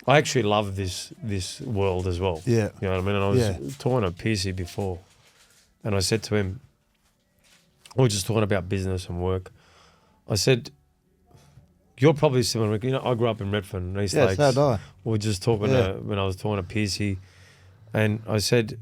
I actually love this world as well. Yeah. You know what I mean? And I was talking to Piercy before, and I said to him, we were just talking about business and work. I said, you're probably similar. You know, I grew up in Redfern and East Lakes. So did I. We were just talking when I was talking to Piercy, and I said,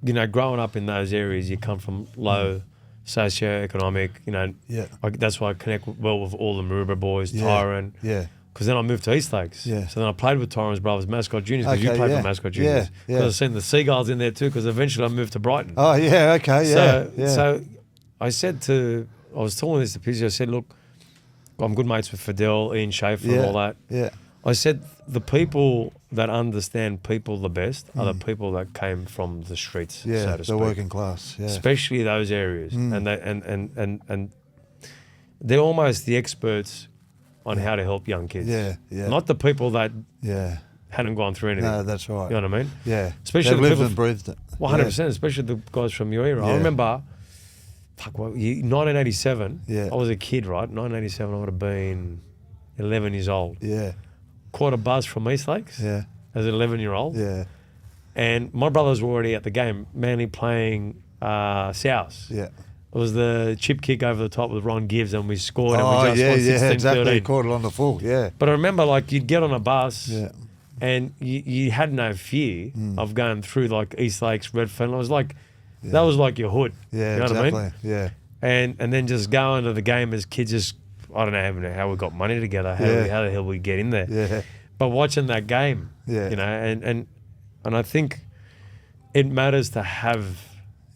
you know, growing up in those areas, you come from low socioeconomic, you know. Yeah. That's why I connect well with all the Maroubra boys, Tyron. Yeah. Because then I moved to East Lakes. Yeah. So then I played with Tyron's brothers, Mascot Juniors, because you played for Mascot Juniors. Yeah. Because I've seen the Seagulls in there too, because eventually I moved to Brighton. Oh, yeah, okay, So I was telling this to Piercy, I said, look, I'm good mates with Fidel, Ian Schaefer and all that. Yeah. I said, the people that understand people the best are the people that came from the streets, so to speak. The working class, Especially those areas. And they're almost the experts on how to help young kids. Yeah. Not the people that hadn't gone through anything. No, that's right. You know what I mean? Yeah. Especially They've the lived people, and breathed it. 100%, especially the guys from your era. Yeah. I remember, 1987, Yeah. I was a kid, right? 1987, I would have been 11 years old. Yeah. Caught a buzz from East Lakes Yeah. as an 11-year-old. Yeah. And my brothers were already at the game, mainly playing South. Yeah. It was the chip kick over the top with Ron Gibbs, and we scored. Oh, and we just won 16, exactly. 13. Caught it on the full, yeah. But I remember, like, you'd get on a bus Yeah. and you had no fear of going through, like, East Lakes, Redfern. It was like, that was like your hood. Yeah, you know exactly. what I mean? Yeah. And then just going to the game as kids, just, I don't know how we got money together, how the hell we get in there. Yeah. But watching that game, Yeah. you know, and I think it matters to have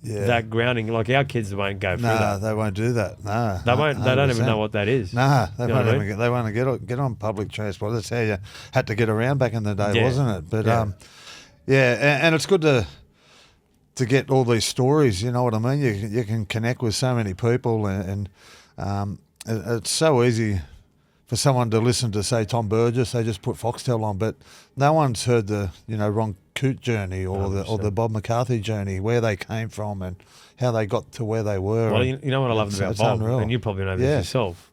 that grounding. Like, our kids won't go through that. No, they won't do that. No. They won't. They don't even know what that is. No, they You know won't what I even mean? they won't get on public transport. That's how you had to get around back in the day, Yeah. wasn't it? But Yeah. and it's good to get all these stories. You know what I mean? You can connect with so many people, and it's so easy for someone to listen to, say, Tom Burgess. They just put Foxtel on, but no one's heard the Ron Coote journey or the Bob McCarthy journey, where they came from and how they got to where they were. Well, you know what I love about Bob, unreal. and you probably know this yourself,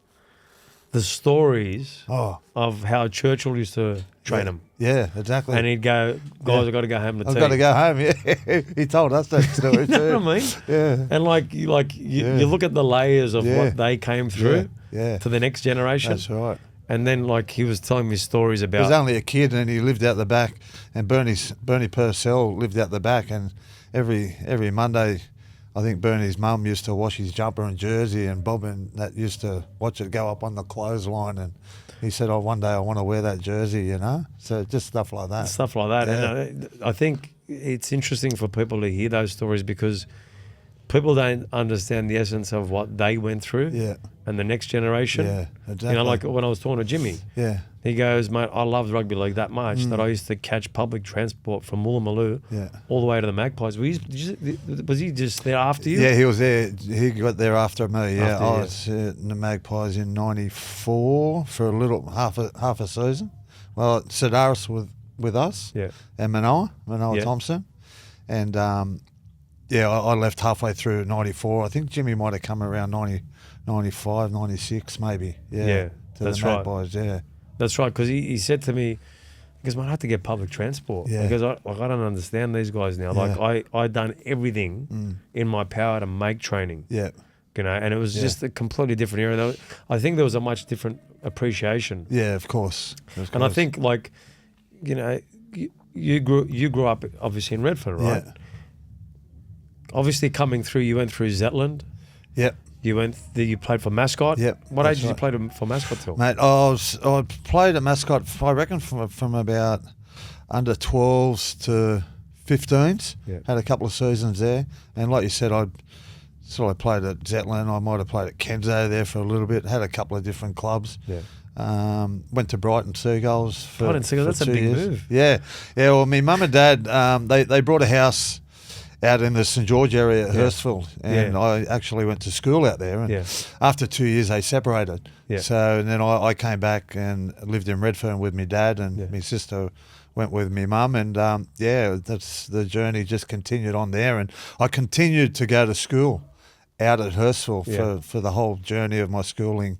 the stories of how Churchill used to train him. Yeah, exactly. And he'd go, guys, I've got to go home to I've tea. got to go home, yeah. He told us that story too. You know what I mean? Yeah. And you look at the layers of what they came through to the next generation. That's right. And then, like, he was telling me stories about... He was only a kid and he lived out the back, and Bernie Purcell lived out the back, and every Monday, I think Bernie's mum used to wash his jumper and jersey, and Bob and that used to watch it go up on the clothesline, and he said, one day I want to wear that jersey, you know? So just stuff like that. Stuff like that. Yeah. And I think it's interesting for people to hear those stories, because people don't understand the essence of what they went through and the next generation. Yeah, exactly. You know, like when I was talking to Jimmy, he goes, mate, I loved rugby league that much that I used to catch public transport from Woolloomooloo all the way to the Magpies. Was he just there after you? Yeah, he was there. He got there after me, yeah. After I you. was in the Magpies in 94 for a little, half a season. Well, Sedaris with us and Manoa Thompson. And... I left halfway through 94. I think Jimmy might have come around 95, 96 maybe. Yeah, that's the right. Magpies, yeah. That's right, because he said to me, because I have to get public transport. Yeah. Because I don't understand these guys now. Yeah. Like, I done everything in my power to make training. Yeah. You know, and it was just a completely different era. I think there was a much different appreciation. Yeah, of course. And I think, like, you know, you grew up obviously in Redfern, right? Yeah. Obviously, coming through, you went through Zetland. Yep. You played for Mascot. Yep. What age did you play for Mascot till? Mate, I played at Mascot, I reckon, from about under 12s to 15s. Yeah. Had a couple of seasons there. And like you said, I played at Zetland. I might have played at Kenzo there for a little bit. Had a couple of different clubs. Yeah. Went to Brighton Seagulls for Brighton Seagulls, for that's a 2 big years. move. Yeah. Well, my mum and dad, they brought a house out in the St George area at Hurstville, and I actually went to school out there. And after 2 years, they separated. Yeah. So and then I came back and lived in Redfern with my dad, and my sister went with my mum, and that's the journey. Just continued on there, and I continued to go to school out at Hurstville for the whole journey of my schooling.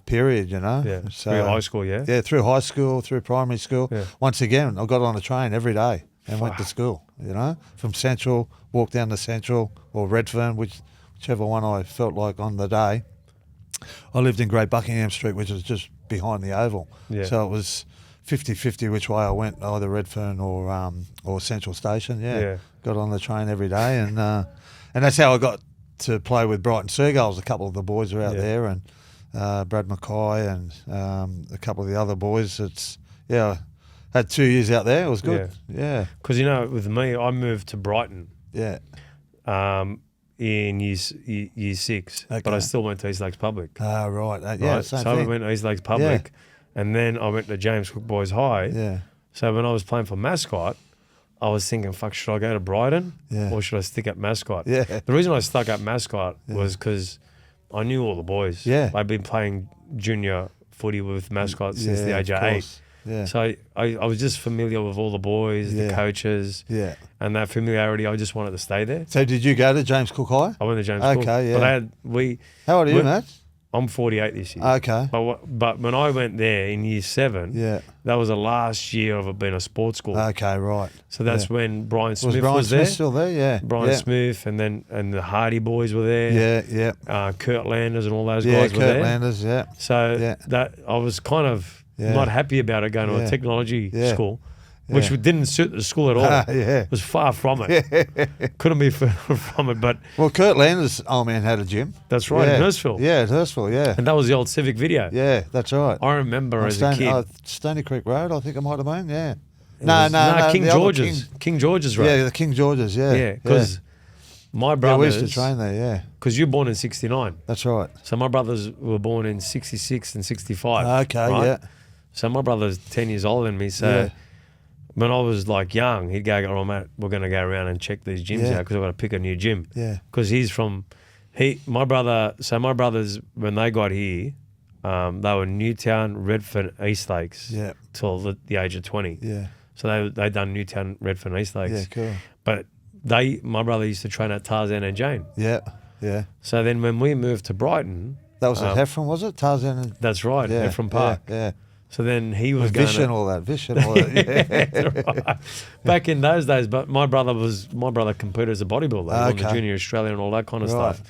period, you know. Yeah. So, Through high school, yeah? Yeah, through high school, through primary school. Yeah. Once again, I got on a train every day and went to school, you know, from Central, walked down to Central or Redfern, whichever one I felt like on the day. I lived in Great Buckingham Street, which was just behind the Oval. Yeah. So it was 50-50 which way I went, either Redfern or Central Station. Yeah. Got on the train every day, and that's how I got to play with Brighton Seagulls. A couple of the boys were out there, and Brad Mackay and a couple of the other boys. Had 2 years out there. It was good. Yeah. Because, with me, I moved to Brighton. Yeah. In year 6, Okay. but I still went to East Lakes Public. Ah, right. Right? Same So thing. I went to East Lakes Public, and then I went to James Cook Boys High. Yeah. So when I was playing for Mascot, I was thinking, fuck, should I go to Brighton or should I stick at Mascot? Yeah. The reason I stuck at Mascot was because I knew all the boys. Yeah. I'd been playing junior footy with Mascot since the age of 8. Yeah. So I was just familiar with all the boys, the coaches, and that familiarity. I just wanted to stay there. So did you go to James Cook High? I went to James Cook. Okay, yeah. But How old are you, mate? I'm 48 this year. Okay. But when I went there in year 7, that was the last year of it being a sports school. Okay, right. So that's when Brian Smith was Brian there. Smith still there? Yeah. Brian Smith, and the Hardy boys were there. Yeah. Kurt Landers and all those guys were there. Kurt Landers, yeah. So that I was kind of not happy about it going to a technology school, which didn't suit the school at all. It was far from it. Couldn't be further from it. But Kurt Landers' old man had a gym. That's right, in Hurstville. Yeah, at Hurstville, yeah. And that was the old Civic Video. Yeah, that's right. I remember as a kid. Stony Creek Road, I think it might have been, yeah. No, King George's. King George's Road. Yeah, the King George's, yeah. Yeah, because my brothers... we used to train there, yeah. Because you're born in 69. That's right. So my brothers were born in 66 and 65. Okay, right? yeah. So my brother's 10 years older than me, so when I was like young, he'd go, "Oh, mate, we're going to go around and check these gyms out because I've got to pick a new gym." Yeah. Because my brothers, when they got here, they were Newtown, Redfern, East Lakes till the age of 20. Yeah. So they'd done Newtown, Redfern, East Lakes. Yeah, cool. But my brother used to train at Tarzan and Jane. Yeah, yeah. So then when we moved to Brighton... That was at Heffron, was it? Tarzan and... That's right, Heffron Park. Yeah. So then he was Vish and all that. Yeah. Right. Back in those days, but my brother competed as a bodybuilder, won the Junior Australia and all that kind of stuff.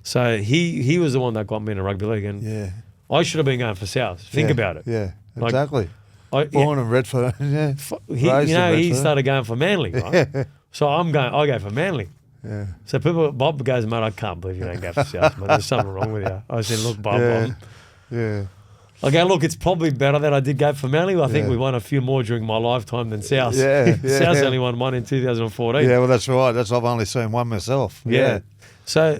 So he was the one that got me into rugby league, and I should have been going for South. Think about it. Yeah, exactly. Born in Redfern. He started going for Manly, right? So I go for Manly. Yeah. So Bob goes, "Mate, I can't believe you don't go for South, mate. There's something wrong with you." I said, "Look, Bob, I go, look, it's probably better that I did go for Manly. I think we won a few more during my lifetime than South. South's only won one in 2014. Yeah, well, that's right. I've only seen one myself. Yeah. So,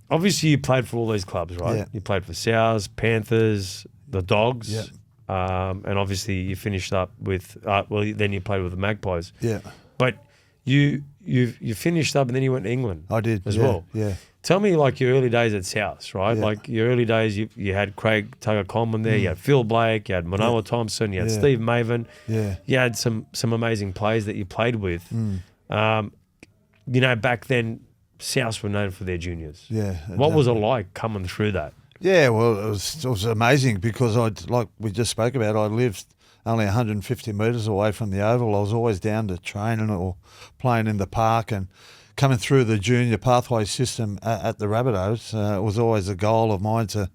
obviously you played for all these clubs, right? Yeah. You played for Souths, Panthers, the Dogs. Yeah. And obviously you finished up with, then you played with the Magpies. Yeah. But you finished up and then you went to England. I did. As well. Yeah. Tell me, like, your early days at Souths, right? Yeah. Like, your early days, you had Craig Tugger-Coleman there, you had Phil Blake, you had Manoa Thompson, you had Steve Maven. Yeah. You had some amazing players that you played with. Back then, Souths were known for their juniors. Yeah. Exactly. What was it like coming through that? Yeah, well, it was amazing because like we just spoke about, I lived only 150 metres away from the Oval. I was always down to training or playing in the park, and coming through the junior pathway system at the Rabbitohs, it was always a goal of mine to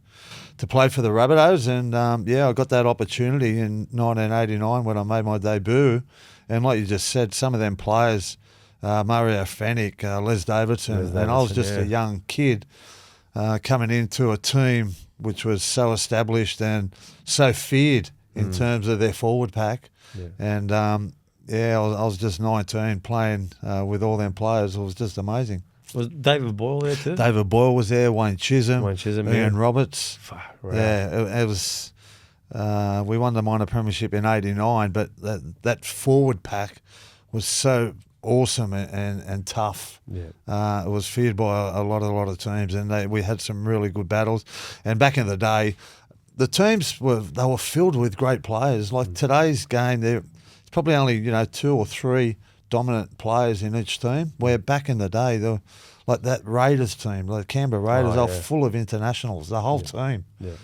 play for the Rabbitohs. And, I got that opportunity in 1989 when I made my debut. And like you just said, some of them players, Mario Fennick, Les Davidson, and I was just a young kid coming into a team which was so established and so feared in terms of their forward pack. Yeah. And, I was just 19 playing with all them players. It was just amazing. Was David Boyle there too? David Boyle was there, Wayne Chisholm, Ian Roberts. Right. Yeah, it was... we won the minor premiership in 89, but that forward pack was so awesome and tough. Yeah. It was feared by a lot of teams, and we had some really good battles. And back in the day, the teams were filled with great players. Like today's game, it's probably only 2 or 3 dominant players in each team. Where back in the day, like that Raiders team, like Canberra Raiders, are full of internationals. The whole team. Yeah.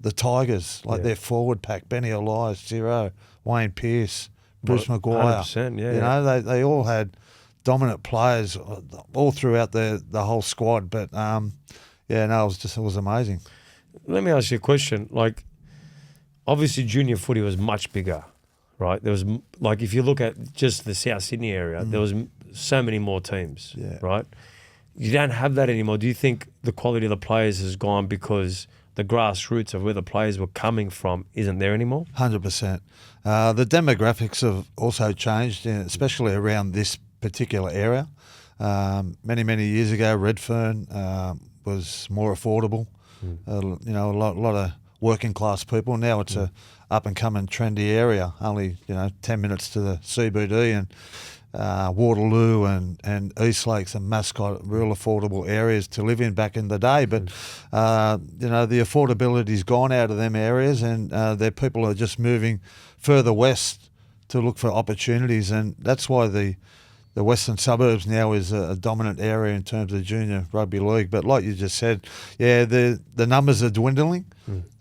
The Tigers, like their forward pack: Benny Elias, Zero, Wayne Pearce, Bruce Maguire. 100%, yeah. You know, they all had dominant players all throughout the whole squad. But it was amazing. Let me ask you a question. Like, obviously, junior footy was much bigger, right? There was, like, if you look at just the South Sydney area, there was so many more teams, right? You don't have that anymore. Do you think the quality of the players has gone because the grassroots of where the players were coming from isn't there anymore? 100%. The demographics have also changed, especially around this particular area. Many years ago, Redfern was more affordable. You know, a lot of working class people. Now it's a up and coming trendy area. Only 10 minutes to the CBD and Waterloo and Eastlake, and Mascot, real affordable areas to live in back in the day. But the affordability's gone out of them areas, and their people are just moving further west to look for opportunities, and that's why the Western Suburbs now is a dominant area in terms of junior rugby league. But like you just said, the numbers are dwindling.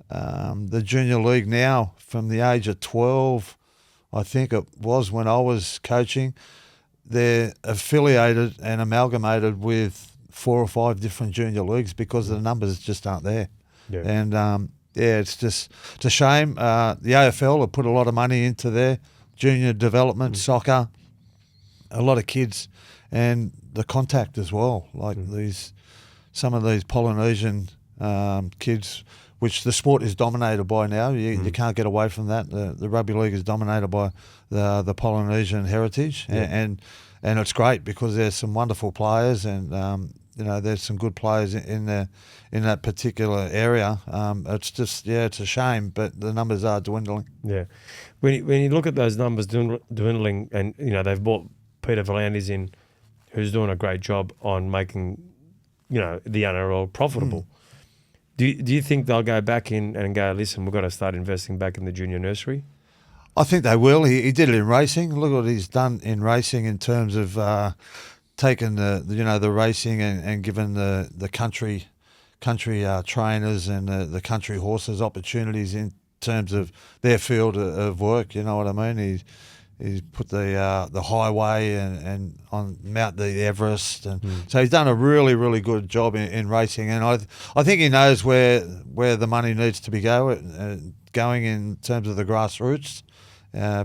The junior league now, from the age of 12, I think it was when I was coaching, they're affiliated and amalgamated with 4 or 5 different junior leagues because the numbers just aren't there. Yeah. And it's a shame. The AFL have put a lot of money into their junior development, soccer, a lot of kids, and the contact as well. Like some of these Polynesian kids, which the sport is dominated by now. You can't get away from that. The rugby league is dominated by the Polynesian heritage, and it's great because there's some wonderful players, and there's some good players in that particular area. It's just it's a shame, but the numbers are dwindling. Yeah, when you look at those numbers dwindling, and they've bought Peter V'landys in, who's doing a great job on making the NRL profitable. Do you think they'll go back in and go, listen, we've got to start investing back in the junior nursery? I think they will. He did it in racing. Look what he's done in racing in terms of taking the racing and giving the country trainers and the country horses opportunities in terms of their field of work. You know what I mean? He's put the highway and on Mount the Everest, and so he's done a really, really good job in racing. And I think he knows where the money needs to be going in terms of the grassroots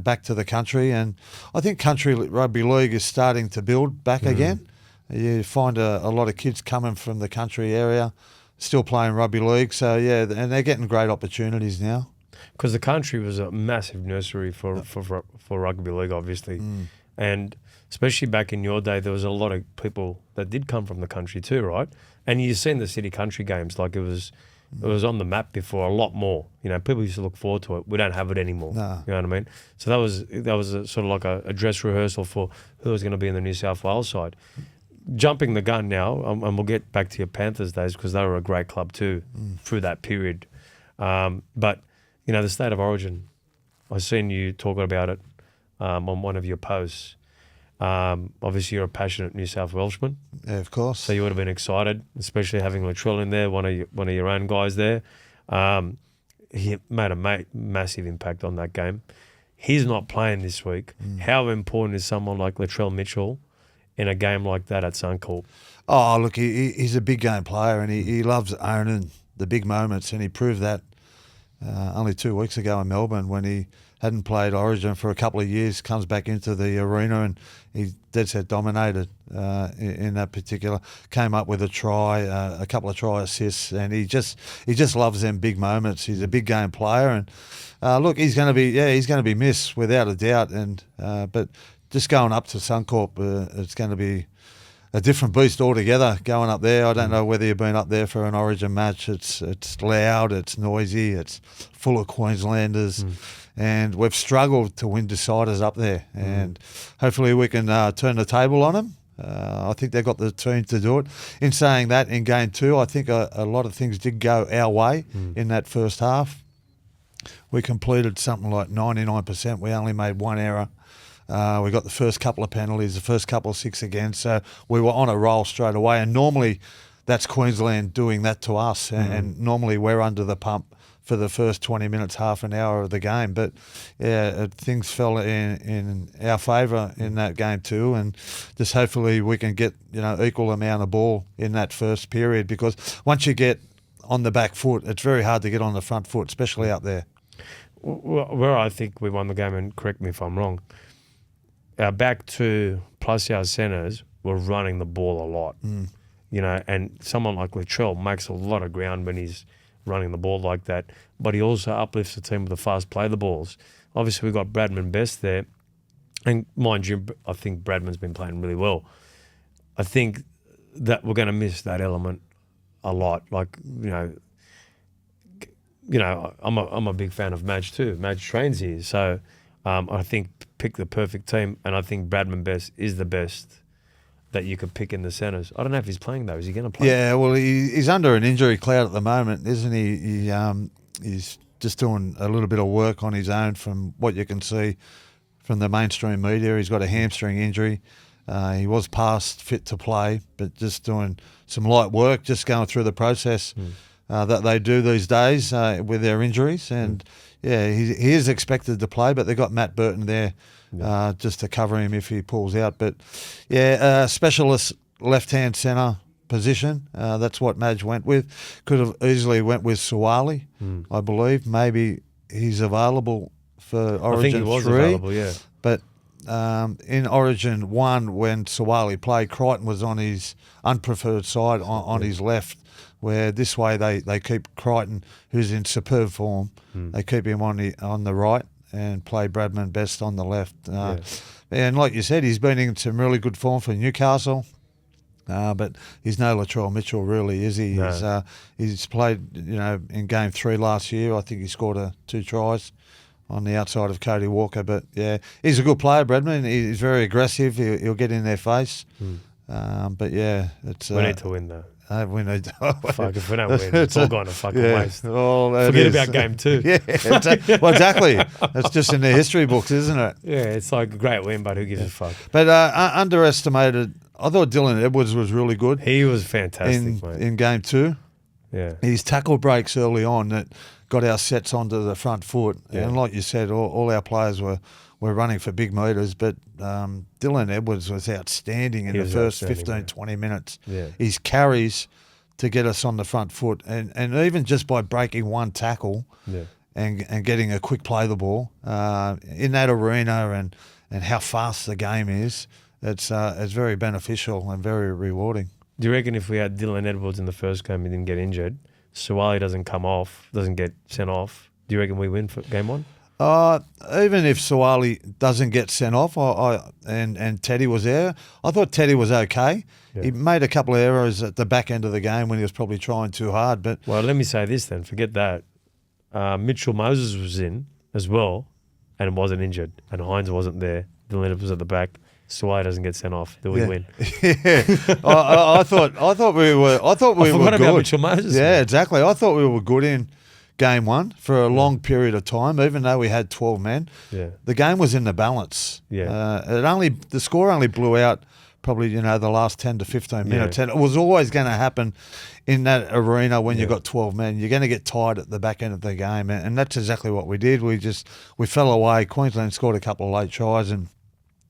back to the country. And I think country rugby league is starting to build back again. You find a lot of kids coming from the country area still playing rugby league. So and they're getting great opportunities now. Because the country was a massive nursery for rugby league, obviously. And especially back in your day, there was a lot of people that did come from the country too, right? And you've seen the city country games, like it was on the map before a lot more. People used to look forward to it. We don't have it anymore. No. You know what I mean? So that was a, sort of like a dress rehearsal for who was going to be in the New South Wales side. Jumping the gun now, and we'll get back to your Panthers days because they were a great club too through that period. But the State of Origin, I've seen you talking about it on one of your posts. Obviously, you're a passionate New South Welshman. Yeah, of course. So you would have been excited, especially having Latrell in there, one of your own guys there. He made a massive impact on that game. He's not playing this week. How important is someone like Latrell Mitchell in a game like that at Suncorp? Oh, look, he's a big game player, and he loves owning the big moments, and he proved that only 2 weeks ago in Melbourne when he hadn't played Origin for a couple of years, comes back into the arena and he dead set dominated in that particular. Came up with a try, a couple of try assists, and he just loves them big moments. He's a big game player, and look, he's going to be missed without a doubt. And but just going up to Suncorp, it's going to be a different beast altogether going up there. I don't know whether you've been up there for an Origin match. It's loud, it's noisy, it's full of Queenslanders, and we've struggled to win deciders up there. And hopefully we can turn the table on them. I think they've got the team to do it. In saying that, in game 2, I think a lot of things did go our way in that first half. We completed something like 99%. We only made one error. We got the first couple of penalties, the first couple of 6 again. So we were on a roll straight away. And normally that's Queensland doing that to us. And normally we're under the pump for the first 20 minutes, half an hour of the game. But, yeah, things fell in our favour in that game too. And just hopefully we can get, equal amount of ball in that first period, because once you get on the back foot, it's very hard to get on the front foot, especially out there. Where I think we won the game, and correct me if I'm wrong, our back two plus our centres were running the ball a lot. And someone like Latrell makes a lot of ground when he's running the ball like that, but he also uplifts the team with the fast play the balls. Obviously, we've got Bradman Best there, and mind you, I think Bradman's been playing really well. I think that we're going to miss that element a lot. Like, I'm a big fan of Madge too. Madge trains here, so I think pick the perfect team, and I think Bradman Best is the best that you could pick in the centres. I don't know if he's playing though. Is he going to play? Yeah, well, he's under an injury cloud at the moment, isn't he? He's just doing a little bit of work on his own from what you can see from the mainstream media. He's got a hamstring injury. He was past fit to play, but just doing some light work, just going through the process that they do these days with their injuries. And, yeah, he is expected to play, but they've got Matt Burton there just to cover him if he pulls out. But, yeah, specialist left-hand centre position. That's what Madge went with. Could have easily went with Suwali, I believe. Maybe he's available for Origin 3. I think he was available, yeah. But in Origin 1, when Suwali played, Crichton was on his unpreferred side on his left, where this way they keep Crichton, who's in superb form, they keep him on the right and play Bradman Best on the left. And like you said, he's been in some really good form for Newcastle. But he's no Latrell Mitchell, really, is he? No. He's played, in Game 3 last year. I think he scored 2 tries on the outside of Cody Walker. But, yeah, he's a good player, Bradman. He's very aggressive. He'll get in their face. But, yeah. We need to win, though. We need to. Fuck, if we don't win, it's all gone to fucking waste. Well, forget about Game 2. Yeah, well, exactly. It's just in the history books, isn't it? Yeah, it's like a great win, but who gives a fuck? But underestimated, I thought Dylan Edwards was really good. He was fantastic, mate. In Game 2. Yeah. His tackle breaks early on that got our sets onto the front foot. Yeah. And like you said, all our players were running for big metres, but Dylan Edwards was outstanding in the first 15, 20 minutes. Yeah. His carries to get us on the front foot, and even just by breaking one tackle and getting a quick play the ball in that arena and how fast the game is, it's very beneficial and very rewarding. Do you reckon if we had Dylan Edwards in the first game, he didn't get injured, Suwali doesn't get sent off, do you reckon we win for Game 1? Even if Suwali doesn't get sent off, and Teddy was there, I thought Teddy was okay. Yeah. He made a couple of errors at the back end of the game when he was probably trying too hard. But well, let me say this then. Forget that. Mitchell Moses was in as well, and wasn't injured, and Hines wasn't there. Dylan Edwards was at the back. Suwali doesn't get sent off. Do we win? Yeah, I thought we were. I thought we were good. About Mitchell Moses. Yeah, man. Exactly. I thought we were good in Game 1 for a long period of time, even though we had 12 men. Yeah, the game was in the balance. Yeah, the score only blew out probably the last 10 to 15 minutes, and it was always going to happen in that arena when you got 12 men. You're going to get tired at the back end of the game, and that's exactly what we did. We fell away. Queensland scored a couple of late tries, and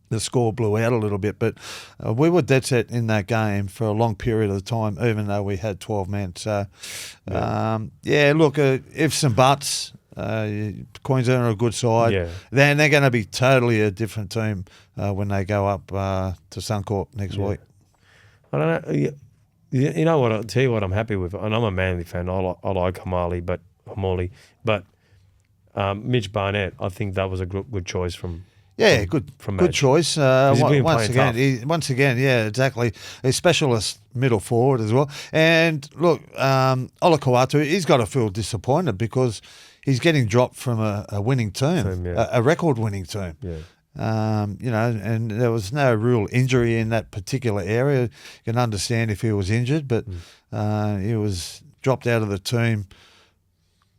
the score blew out a little bit, but we were dead set in that game for a long period of time, even though we had 12 men. So, look, ifs and buts. Queensland are a good side. Yeah. Then they're going to be totally a different team when they go up to Suncorp next week. I don't know. You know what? I'll tell you what I'm happy with, and I'm a Manly fan. I like Hamali, but Mitch Barnett, I think that was a good choice from. Yeah, good Madge. choice. Once again, yeah, exactly. A specialist middle forward as well. And look, Ola Kawatu, he's got to feel disappointed because he's getting dropped from a winning team, a record-winning team. Yeah. And there was no real injury in that particular area. You can understand if he was injured, but he was dropped out of the team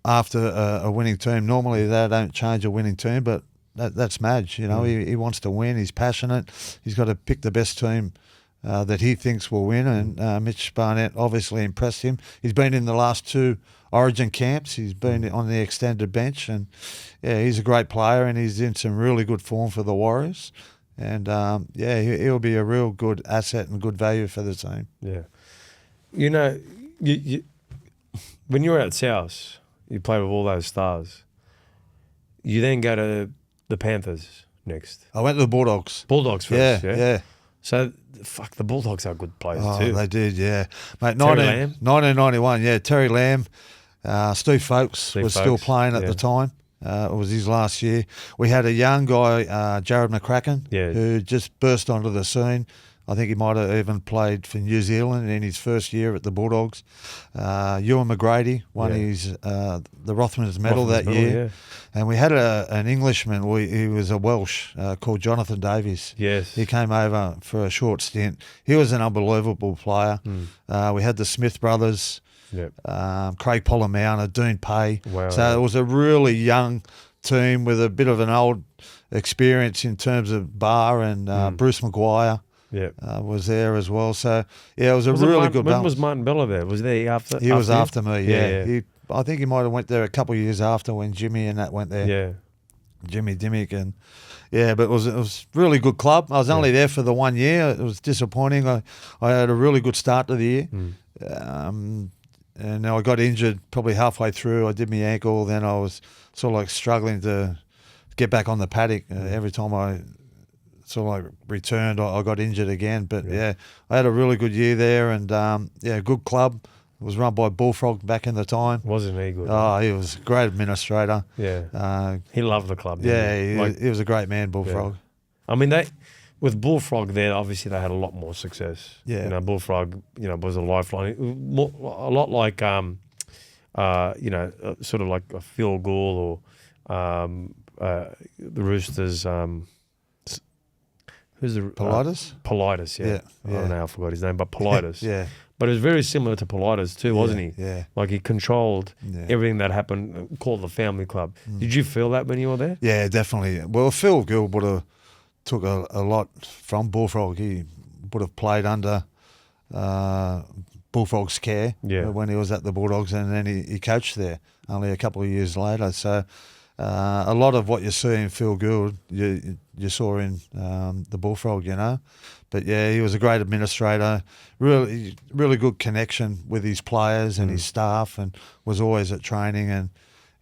after a winning team. Normally they don't change a winning team, but that's Madge. You know, he wants to win. He's passionate. He's got to pick the best team that he thinks will win. And Mitch Barnett obviously impressed him. He's been in the last 2 Origin camps. He's been on the extended bench, and he's a great player, and he's in some really good form for the Warriors. And he'll be a real good asset and good value for the team. Yeah, you know, you when you're at South, you play with all those stars. You then go to the Panthers next. I went to the Bulldogs. Bulldogs first, yeah. So, the Bulldogs are good players Oh, too. they did, yeah. Mate, Terry Lamb? 1991, yeah. Terry Lamb, Steve Folkes was still playing at the time. It was his last year. We had a young guy, Jared McCracken, who just burst onto the scene. I think he might have even played for New Zealand in his first year at the Bulldogs. Ewan McGrady won his the Rothmans medal that year. Yeah. And we had an Englishman, he was a Welsh, called Jonathan Davies. Yes. He came over for a short stint. He was an unbelievable player. We had the Smith brothers, Craig Polamauna, Dean Pay. Wow. So it was a really young team with a bit of an old experience in terms of bar, and Bruce Maguire. Was there as well. So, it was a really good balance. When was Martin Bella there? Was he after? He was after me, yeah. I think he might have went there a couple of years after when Jimmy and that went there. Yeah. Jimmy Dimmick. And, but it was a really good club. I was only there for the 1 year. It was disappointing. I had a really good start to the year. And I got injured probably halfway through. I did my ankle. Then I was sort of like struggling to get back on the paddock. Every time I sort of like returned, I got injured again. But I had a really good year there, and good club. It was run by Bullfrog back in the time. Wasn't he good? Oh, he was a great administrator. Yeah. He loved the club. He was a great man, Bullfrog. Yeah. I mean, with Bullfrog there, obviously they had a lot more success. Yeah. You know, Bullfrog, was a lifeline. A lot like, sort of like a Phil Gould or the Roosters. Who's the Politis? Politis, yeah. I don't know how I forgot his name, but Politis. Yeah. But it was very similar to Politis too, wasn't he? Yeah. Like he controlled everything that happened, called the family club. Did you feel that when you were there? Yeah, definitely. Well, Phil Gould would have took a lot from Bullfrog. He would have played under Bullfrog's care when he was at the Bulldogs, and then he coached there only a couple of years later. So a lot of what you see in Phil Gould, you saw in the Bullfrog, But he was a great administrator, really, really good connection with his players and his staff, and was always at training. And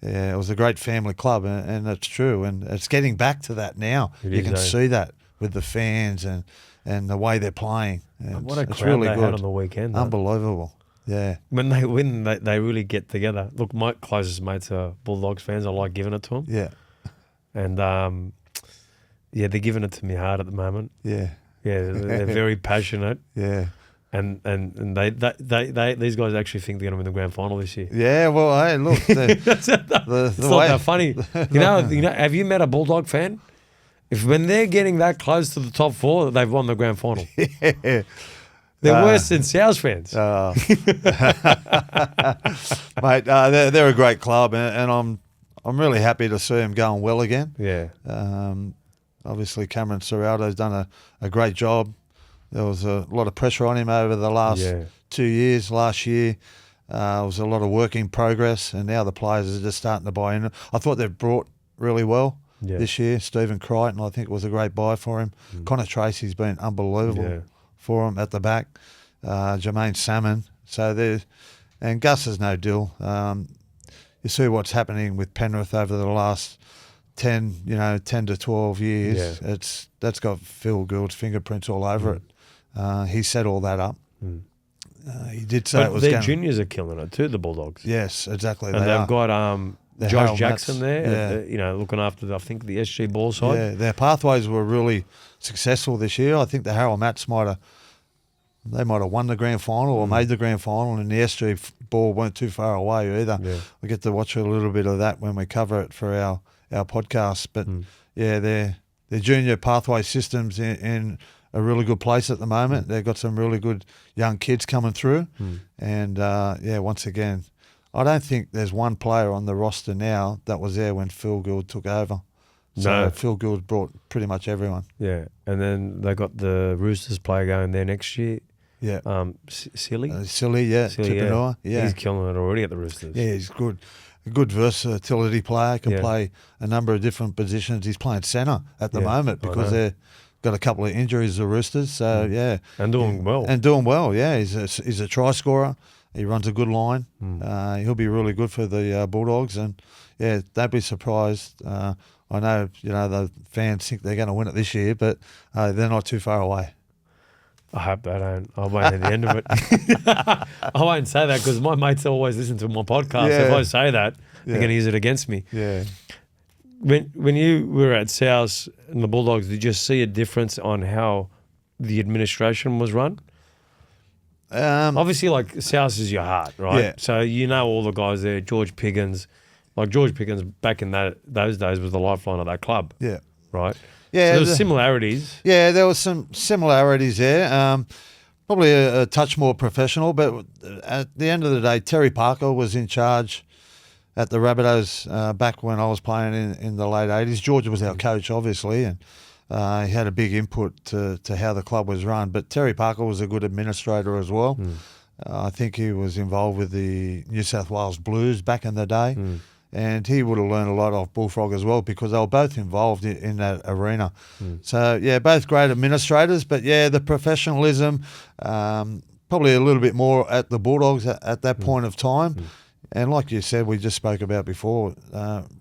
it was a great family club, and it's true. And it's getting back to that now. You can see that with the fans and the way they're playing. What a crowd really they had on the weekend. Unbelievable. Yeah. When they win, they really get together. Look, my closest mates are Bulldogs fans. I like giving it to them. Yeah. And, they're giving it to me hard at the moment. Yeah. Yeah, they're very passionate. Yeah. And they these guys actually think they're going to win the grand final this year. Yeah, well, hey, look. It's not that funny. You know, have you met a Bulldog fan? When they're getting that close to the top 4, they've won the grand final. Yeah. They're worse than South fans. Mate, they're a great club, and I'm really happy to see them going well again. Yeah. Obviously, Cameron Serraldo's done a great job. There was a lot of pressure on him over the last 2 years. Last year, was a lot of work in progress, and now the players are just starting to buy in. I thought they've brought really well this year. Stephen Crichton, I think, was a great buy for him. Connor Tracy's been unbelievable for him at the back. Jermaine Salmon. And Gus is no deal. You see what's happening with Penrith over the last 10 to 12 years. That's got Phil Gould's fingerprints all over it. He set all that up. He did say it was their juniors are killing it too, the Bulldogs. Yes, exactly. And they've got Josh Jackson Mets. there, looking after, I think, the SG ball side. Yeah, their pathways were really successful this year. I think the Harold Mats might have won the grand final or made the grand final, and the SG ball weren't too far away either. Yeah. We get to watch a little bit of that when we cover it for our podcast. But their junior pathway system's in a really good place at the moment. They've got some really good young kids coming through. And once again, I don't think there's one player on the roster now that was there when Phil Gould took over. So No. Phil Gould brought pretty much everyone. Yeah, and then they got the Roosters player going there next year. Yeah. Silly, Silly, yeah. Silly, Tipanoa, yeah. He's killing it already at the Roosters. Yeah, he's good. A good versatility player. Can Yeah. play a number of different positions. He's playing centre at the Yeah, moment I because know. they've got a couple of injuries, the Roosters. So, yeah. And doing well. And doing well, yeah. He's a try scorer. He runs a good line. He'll be really good for the Bulldogs. And, yeah, don't be surprised. I know, the fans think they're going to win it this year, but they're not too far away. I hope they don't. I won't at the end of it. I won't say that because my mates always listen to my podcast. Yeah. If I say that, they're Yeah. going to use it against me. Yeah. When you were at South and the Bulldogs, did you see a difference on how the administration was run? Obviously, like, South is your heart, right? Yeah. So you know all the guys there, George Piggins. Like, George Piggins back in those days was the lifeline of that club, Yeah. right? Yeah. So there's similarities. Yeah, there was some similarities there. Probably a touch more professional, but at the end of the day, Terry Parker was in charge at the Rabbitohs back when I was playing in the late 80s. George was our coach, obviously, and he had a big input to how the club was run. But Terry Parker was a good administrator as well. I think he was involved with the New South Wales Blues back in the day. And he would have learned a lot off Bullfrog as well because they were both involved in that arena. So, yeah, both great administrators. But, yeah, the professionalism, probably a little bit more at the Bulldogs at that point of time. And like you said, we just spoke about before,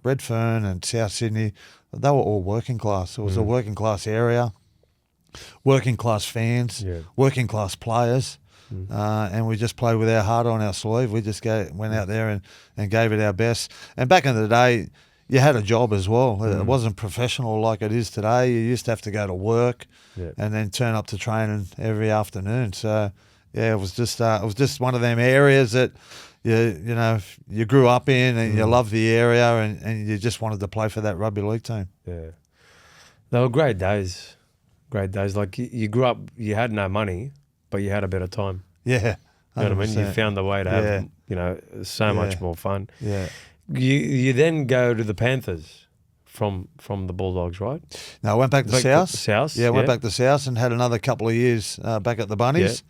Redfern and South Sydney, they were all working class. It was a working class area, working class fans, working class players. And we just played with our heart on our sleeve. We just went out there and gave it our best. And back in the day, you had a job as well. It wasn't professional like it is today. You used to have to go to work and then turn up to training every afternoon. So, yeah, it was just one of them areas that you grew up in and you loved the area and you just wanted to play for that rugby league team. Yeah. They were great days. Great days. Like, you grew up, you had no money, but you had a better time. Yeah. You know what I mean? You found the way to have, so much more fun. Yeah. You then go to the Panthers from the Bulldogs, right? No, I went back to South. South. Yeah, went back to South and had another couple of years back at the Bunnies.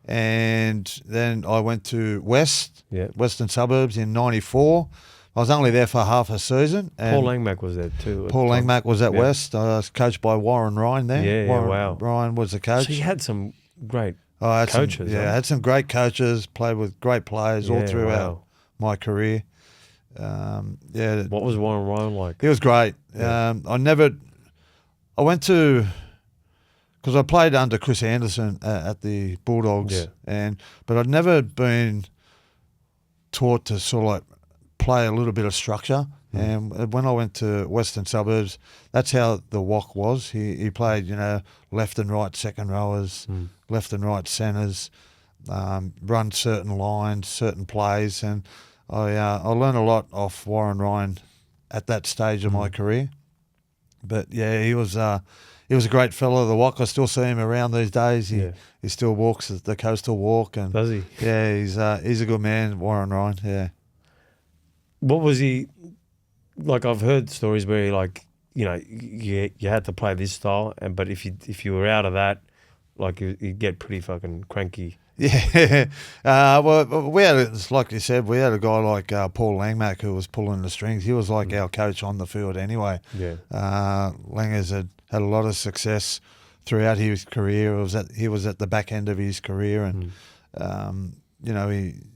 Yeah. And then I went to Western Suburbs in 94. I was only there for half a season. And Paul Langmack was there too. Paul Langmack was at West. I was coached by Warren Ryan there. Yeah, wow. Ryan was the coach. So you had some great I had coaches. I had some great coaches, played with great players all throughout my career. What was Warren Ryan like? He was great. Yeah. I went to, because I played under Chris Anderson at the Bulldogs, but I'd never been taught to sort of like play a little bit of structure. And when I went to Western Suburbs, that's how the WOC was. He played, left and right second rowers, left and right centres, run certain lines, certain plays, and I learned a lot off Warren Ryan at that stage of my career. But yeah, he was a great fellow. The WOC, I still see him around these days. He still walks the coastal walk, and does he? Yeah, he's a good man, Warren Ryan. Yeah. What was he like? I've heard stories where you had to play this style, but if you were out of that, like you'd get pretty fucking cranky. Yeah, well, we had, like you said, we had a guy like Paul Langmack who was pulling the strings. He was like our coach on the field anyway. Yeah, Langers had a lot of success throughout his career. He was at the back end of his career, and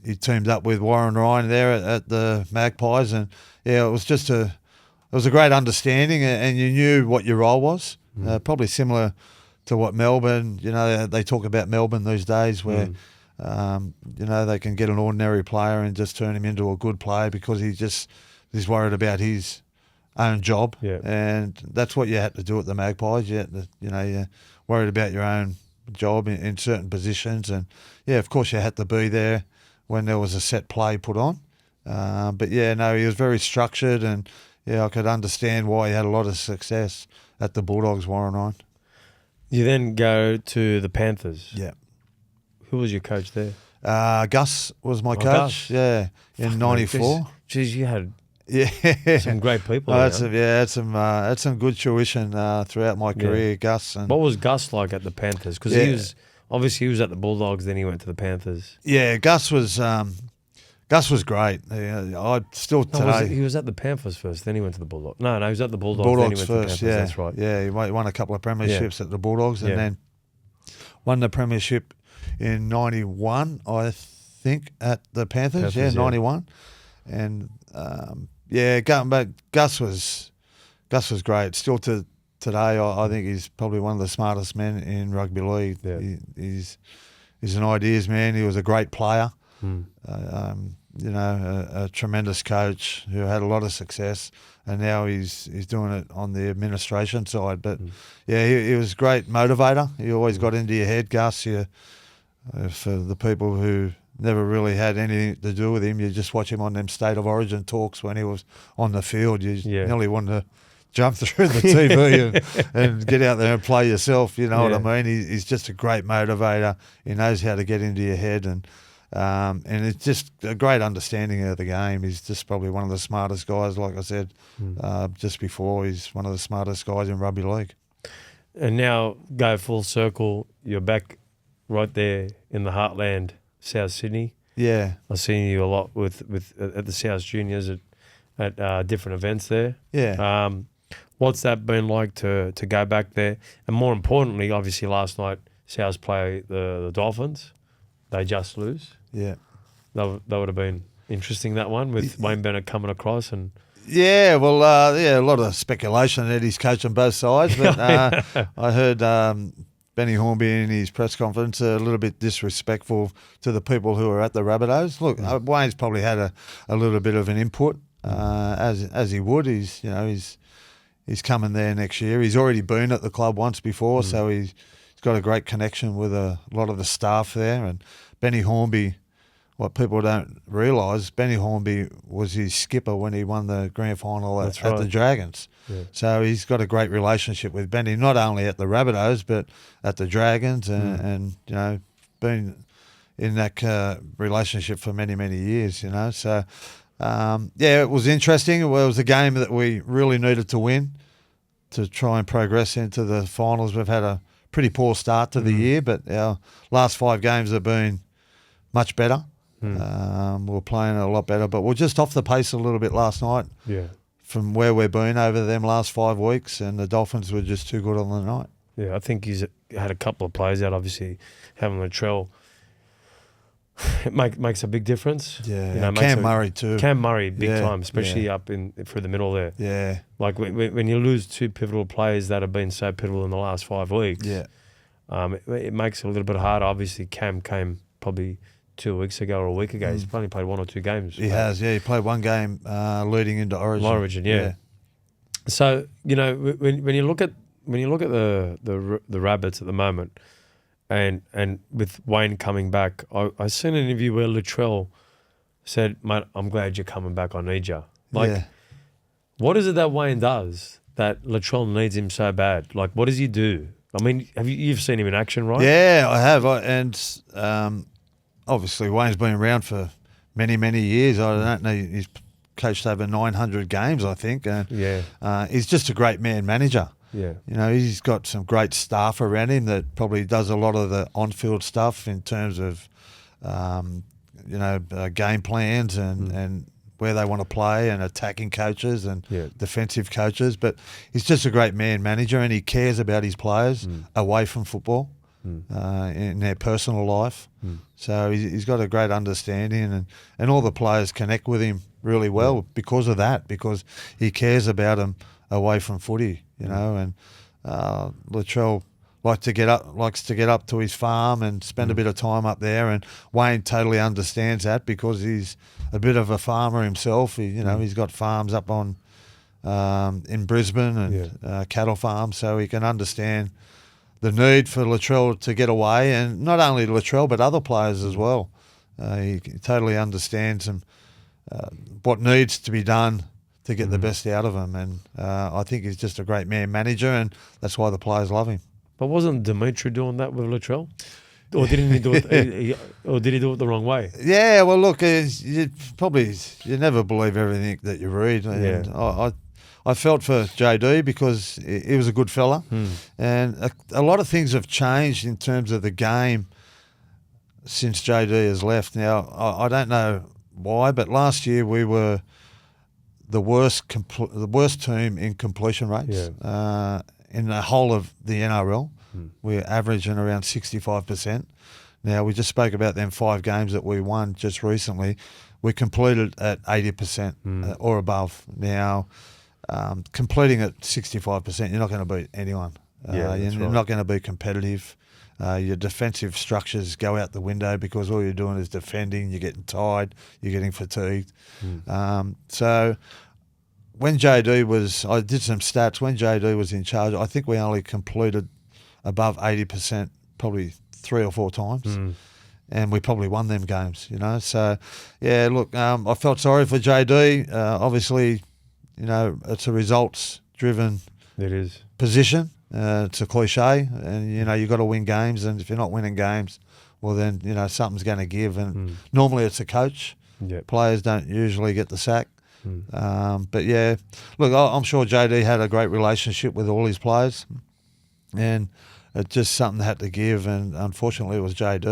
he teamed up with Warren Ryan there at the Magpies, and it was a great understanding, and you knew what your role was. Probably similar to what Melbourne, they talk about Melbourne these days where, they can get an ordinary player and just turn him into a good player because he's worried about his own job. Yeah. And that's what you had to do at the Magpies. You had to, you're worried about your own job in certain positions. And, of course you had to be there when there was a set play put on. But, he was very structured, and, I could understand why he had a lot of success at the Bulldogs, Warren Ryan. You then go to the Panthers. Yeah. Who was your coach there? Gus was my coach. Gus. Yeah, in '94. Geez, you had Yeah, Some great people. Had some good tuition throughout my career, Gus. And what was Gus like at the Panthers? Because he was at the Bulldogs, then he went to the Panthers. Yeah, Gus was great. I still today. He was at the Panthers first, then he went to the Bulldogs. No, he was at the Bulldogs, then he went first, to the Panthers. yeah. That's right. Yeah, he won a couple of premierships at the Bulldogs, and then won the premiership in '91, I think, at the Panthers. Yeah, '91, and going back, Gus was great. Still to today, I think he's probably one of the smartest men in rugby league. Yeah. He's an ideas man. He was a great player. A tremendous coach who had a lot of success, and now he's doing it on the administration side. But he was a great motivator. He always got into your head, Gus. For the people who never really had anything to do with him, you just watch him on them State of Origin talks when he was on the field. You nearly wanted to jump through the TV and get out there and play yourself. You know what I mean? He's just a great motivator. He knows how to get into your head, and it's just a great understanding of the game. He's just probably one of the smartest guys, like I said just before. He's one of the smartest guys in rugby league. And now go full circle. You're back right there in the heartland, South Sydney. Yeah, I've seen you a lot with at the South Juniors at different events there. Yeah. What's that been like to go back there? And more importantly, obviously last night South play the Dolphins. They just lose. Yeah. That would have been interesting, that one, with Wayne Bennett coming across. And yeah, well, a lot of speculation that he's coaching both sides. But I heard Benny Hornby in his press conference a little bit disrespectful to the people who were at the Rabbitohs. Look, Wayne's probably had a little bit of an input, as he would. He's coming there next year. He's already been at the club once before, so he's got a great connection with a lot of the staff there. And Benny Hornby, what people don't realise, Benny Hornby was his skipper when he won the grand final at the Dragons. Yeah. So he's got a great relationship with Benny, not only at the Rabbitohs but at the Dragons, and been in that relationship for many, many years. So it was interesting. It was a game that we really needed to win to try and progress into the finals. We've had a pretty poor start to the year, but our last 5 games have been much better. We're playing a lot better, but we're just off the pace a little bit last night from where we've been over them last 5 weeks, and the Dolphins were just too good on the night. Yeah, I think he's had a couple of players out, obviously, having Latrell. It makes a big difference. Yeah, Cam Murray too. Cam Murray, big time, especially up through the middle there. Yeah. Like when you lose 2 pivotal players that have been so pivotal in the last 5 weeks, it makes it a little bit harder. Obviously, Cam came probably 2 weeks ago or a week ago. He's only played 1 or 2 games. He has, He played 1 game leading into Origin. Yeah. So, when you look at the Rabbits at the moment, and with Wayne coming back, I seen an interview where Latrell said, "Mate, I'm glad you're coming back. I need you." What is it that Wayne does that Latrell needs him so bad? Like, what does he do? I mean, you've seen him in action, right? Yeah, I have. And obviously Wayne's been around for many, many years. I don't know. He's coached over 900 games, I think. And he's just a great man manager. Yeah. He's got some great staff around him that probably does a lot of the on-field stuff in terms of, game plans and where they want to play, and attacking coaches and defensive coaches. But he's just a great man manager, and he cares about his players away from football, in their personal life. So he's got a great understanding, and all the players connect with him really well because of that, because he cares about them away from footy, and Latrell likes to get up to his farm and spend a bit of time up there, and Wayne totally understands that because he's a bit of a farmer himself. He's got farms up on in Brisbane and cattle farms, so he can understand the need for Latrell to get away, and not only Latrell but other players as well. He totally understands what needs to be done to get the best out of him, and I think he's just a great man manager, and that's why the players love him. But wasn't Dimitri doing that with Latrell? or didn't he do it? Or did he do it the wrong way? Yeah, well, look, you never believe everything that you read. And I felt for JD because he was a good fella. And a lot of things have changed in terms of the game since JD has left. Now, I don't know why, but last year we were the worst team in completion rates in the whole of the NRL. We're averaging around 65%. Now, we just spoke about them 5 games that we won just recently. We completed at 80% or above. Now, completing at 65%, you're not going to beat anyone. You're not going to be competitive. Your defensive structures go out the window because all you're doing is defending. You're getting tired. You're getting fatigued. So when JD was, I did some stats. When JD was in charge, I think we only completed above 80% probably 3 or 4 times. And we probably won them games, you know. So, yeah, look, I felt sorry for JD. Obviously, you know, it's a results-driven position. It's a cliche, and, you know, you've got to win games, and if you're not winning games, well, then, you know, something's going to give. And normally it's a coach. Players don't usually get the sack. But, yeah, look, I'm sure JD had a great relationship with all his players, and it's just something that had to give, and unfortunately it was JD.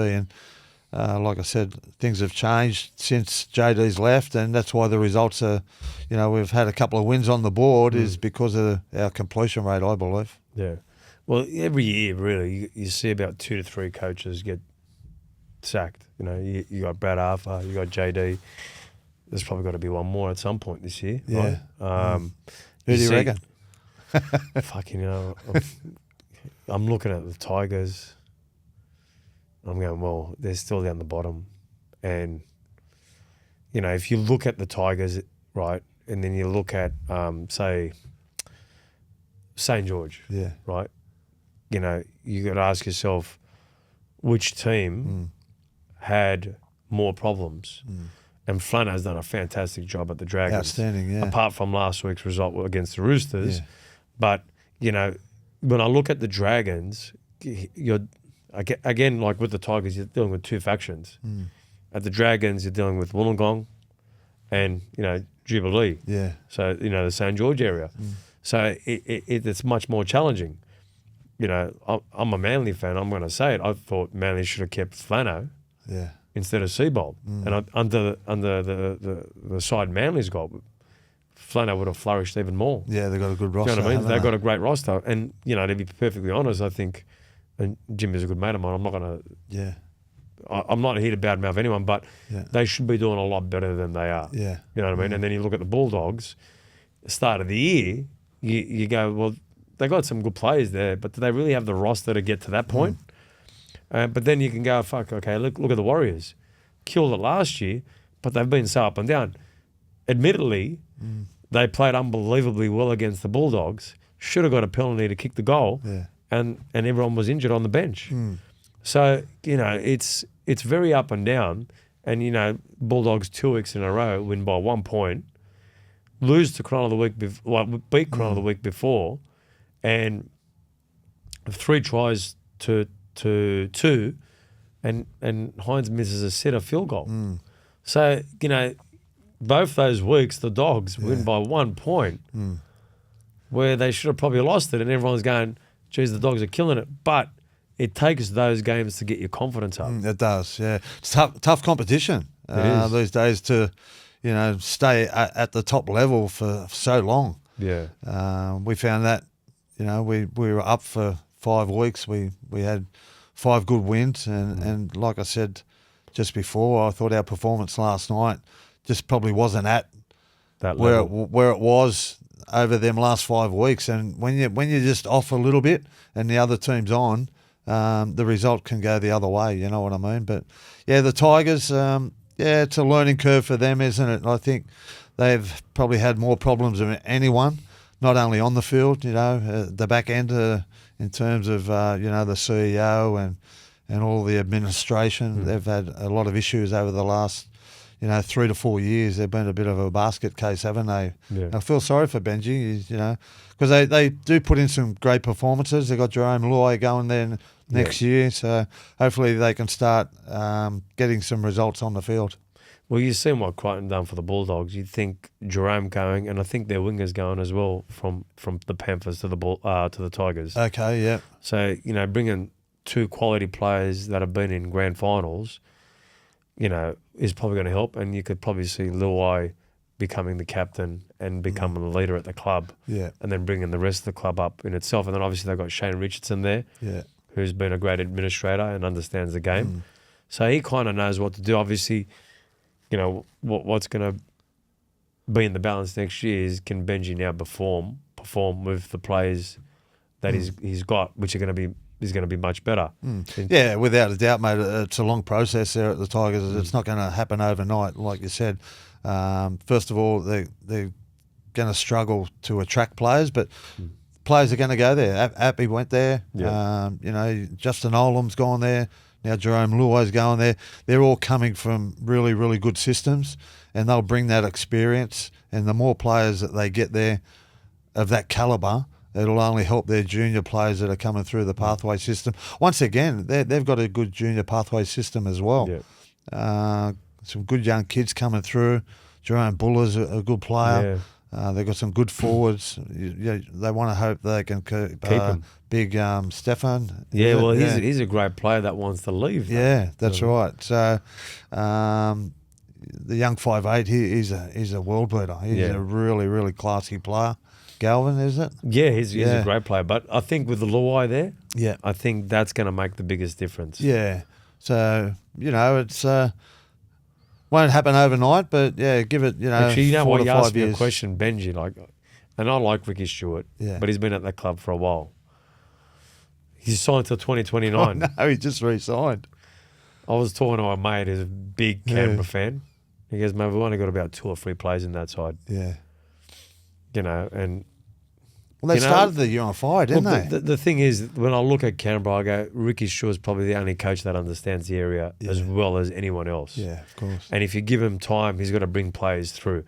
And like I said, things have changed since JD's left, and that's why the results are, you know, we've had a couple of wins on the board is because of our completion rate, I believe. Yeah. Well, every year, really, you see about 2 to 3 coaches get sacked. You know, you got Brad Arthur, you got JD. There's probably got to be one more at some point this year. Yeah. Right? Who do you reckon? Fucking, you know, I'm looking at the Tigers. I'm going, well, they're still down the bottom. And, you know, if you look at the Tigers, right, and then you look at, say, St. George, right, you know, you got to ask yourself which team had more problems. And Flano's done a fantastic job at the Dragons. Outstanding, yeah. Apart from last week's result against the Roosters. But, you know, when I look at the Dragons, you're, again, like with the Tigers, you're dealing with 2 factions. At the Dragons, you're dealing with Wollongong and, you know, Jubilee. Yeah. So, you know, the St. George area. So it's much more challenging. You know, I'm a Manly fan. I'm going to say it. I thought Manly should have kept Flano instead of Seabold. And under the side Manly's got, Flano would have flourished even more. Yeah, they've got a good roster. You know what I mean? They've got a great roster. And, you know, to be perfectly honest, I think, and Jimmy's a good mate of mine, I'm not going to... I'm not here to badmouth anyone, but they should be doing a lot better than they are. You know what I mean? And then you look at the Bulldogs, start of the year, you go, well, they got some good players there, but do they really have the roster to get to that point? But then you can go, fuck, okay, look at the Warriors. Killed it last year, but they've been so up and down. Admittedly, they played unbelievably well against the Bulldogs, should have got a penalty to kick the goal, and everyone was injured on the bench. So, you know, it's very up and down. And, you know, Bulldogs 2 weeks in a row win by 1 point, lose to Cronulla the week before, beat Cronulla the week before, and 3 tries to 2, and Hines misses a sitter field goal. So, you know, both those weeks the Dogs win by 1 point, where they should have probably lost it, and everyone's going, geez, the Dogs are killing it. But it takes those games to get your confidence up. It does, yeah. It's tough competition these days to, you know, stay at the top level for so long. We found that, you know, we were up for 5 weeks. We had 5 good wins, and like I said just before, I thought our performance last night just probably wasn't at that where level. where it was over them last 5 weeks. And when you're just off a little bit and the other team's on, the result can go the other way, you know what I mean? But, yeah, the Tigers, it's a learning curve for them, isn't it? I think they've probably had more problems than anyone, not only on the field, you know, the back end in terms of, you know, the CEO and all the administration. They've had a lot of issues over the last, you know, 3 to 4 years. They've been a bit of a basket case, haven't they? I feel sorry for Benji, you know, because they do put in some great performances. They've got Jerome Luai going there next year. So hopefully they can start getting some results on the field. Well, you've seen what Crichton done for the Bulldogs. You'd think Jerome going, and I think their wingers going as well from the Panthers to the Tigers. Okay, yeah. So, bringing two quality players that have been in grand finals, is probably going to help. And you could probably see Luai becoming the captain and becoming the leader at the club. Yeah. And then bringing the rest of the club up in itself. And then obviously they've got Shane Richardson there, who's been a great administrator and understands the game. So he kind of knows what to do. Obviously, what's going to be in the balance next year is, can Benji now perform with the players that he's got, which is going to be much better. Yeah, without a doubt, mate. It's a long process there at the Tigers. It's not going to happen overnight, like you said. First of all, they're going to struggle to attract players, but players are going to go there. Appy went there. Yeah. Justin Olam's gone there. Now Jerome Luai's going there. They're all coming from really, really good systems, and they'll bring that experience. And the more players that they get there of that calibre, it'll only help their junior players that are coming through the pathway system. Once again, they've got a good junior pathway system as well. Yeah. Some good young kids coming through. Jerome Buller's a good player. Yeah. They've got some good forwards. They want to hope they can keep him. Big Stefan. Yeah, well, he's a great player that wants to leave. Yeah, that's right. So the young 5'8", he's a world beater. He's a really, really classy player. Galvin, is it? Yeah, he's a great player. But I think with the Luai there, I think that's going to make the biggest difference. Yeah. So, it's won't happen overnight, but give it, Actually, 4 what to you 5 asked me years. a question, Benji, and I like Ricky Stewart, but he's been at that club for a while. He's signed till 2029. Oh, no, he just re-signed. I was talking to my mate who's a big Canberra fan. He goes, mate, we've only got about 2 or 3 players in that side. Yeah. And... Well, they started the year on fire, didn't they? The thing is, when I look at Canberra, I go, Ricky Stewart's probably the only coach that understands the area as well as anyone else. Yeah, of course. And if you give him time, he's going to bring players through.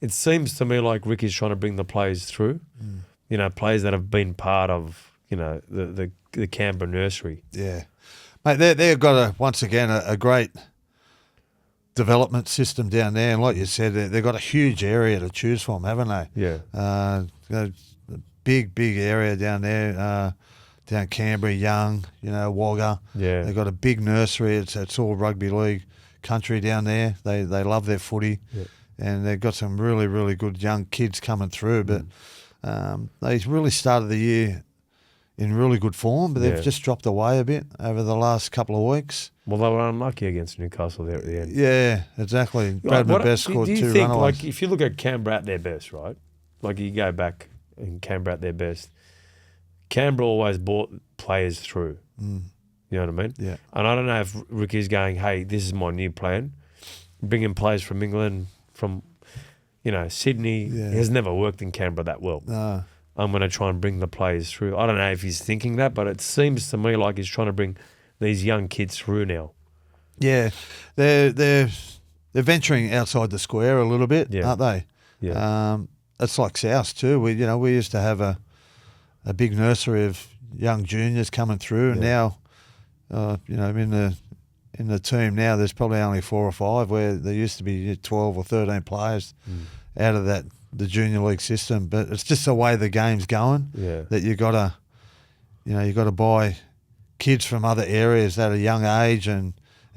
It seems to me like Ricky's trying to bring the players through, players that have been part of, the Canberra nursery. Yeah. Mate, they've got, once again, a great development system down there. And like you said, they've got a huge area to choose from, haven't they? Yeah. Big area down there, down Canberra, Young, Wagga. Yeah. They've got a big nursery. It's all rugby league country down there. They love their footy. Yeah. And they've got some really, really good young kids coming through. But they really started the year in really good form, but they've just dropped away a bit over the last couple of weeks. Well, they were unlucky against Newcastle there at the end. Yeah, exactly. Bradman Best scored 2 runaways. Do you think, if you look at Canberra at their best, right? You go back and Canberra at their best, Canberra always brought players through. You know what I mean? Yeah. And I don't know if Ricky's going, hey, this is my new plan. Bringing players from England, from, Sydney. Yeah. He has never worked in Canberra that well. No. I'm going to try and bring the players through. I don't know if he's thinking that, but it seems to me like he's trying to bring these young kids through now. Yeah. They're venturing outside the square a little bit, aren't they? Yeah. It's like South too. We used to have a big nursery of young juniors coming through, and now, in the team now, there's probably only 4 or 5, where there used to be 12 or 13 players out of the junior league system. But it's just the way the game's going. Yeah. That you got to buy kids from other areas at a young age and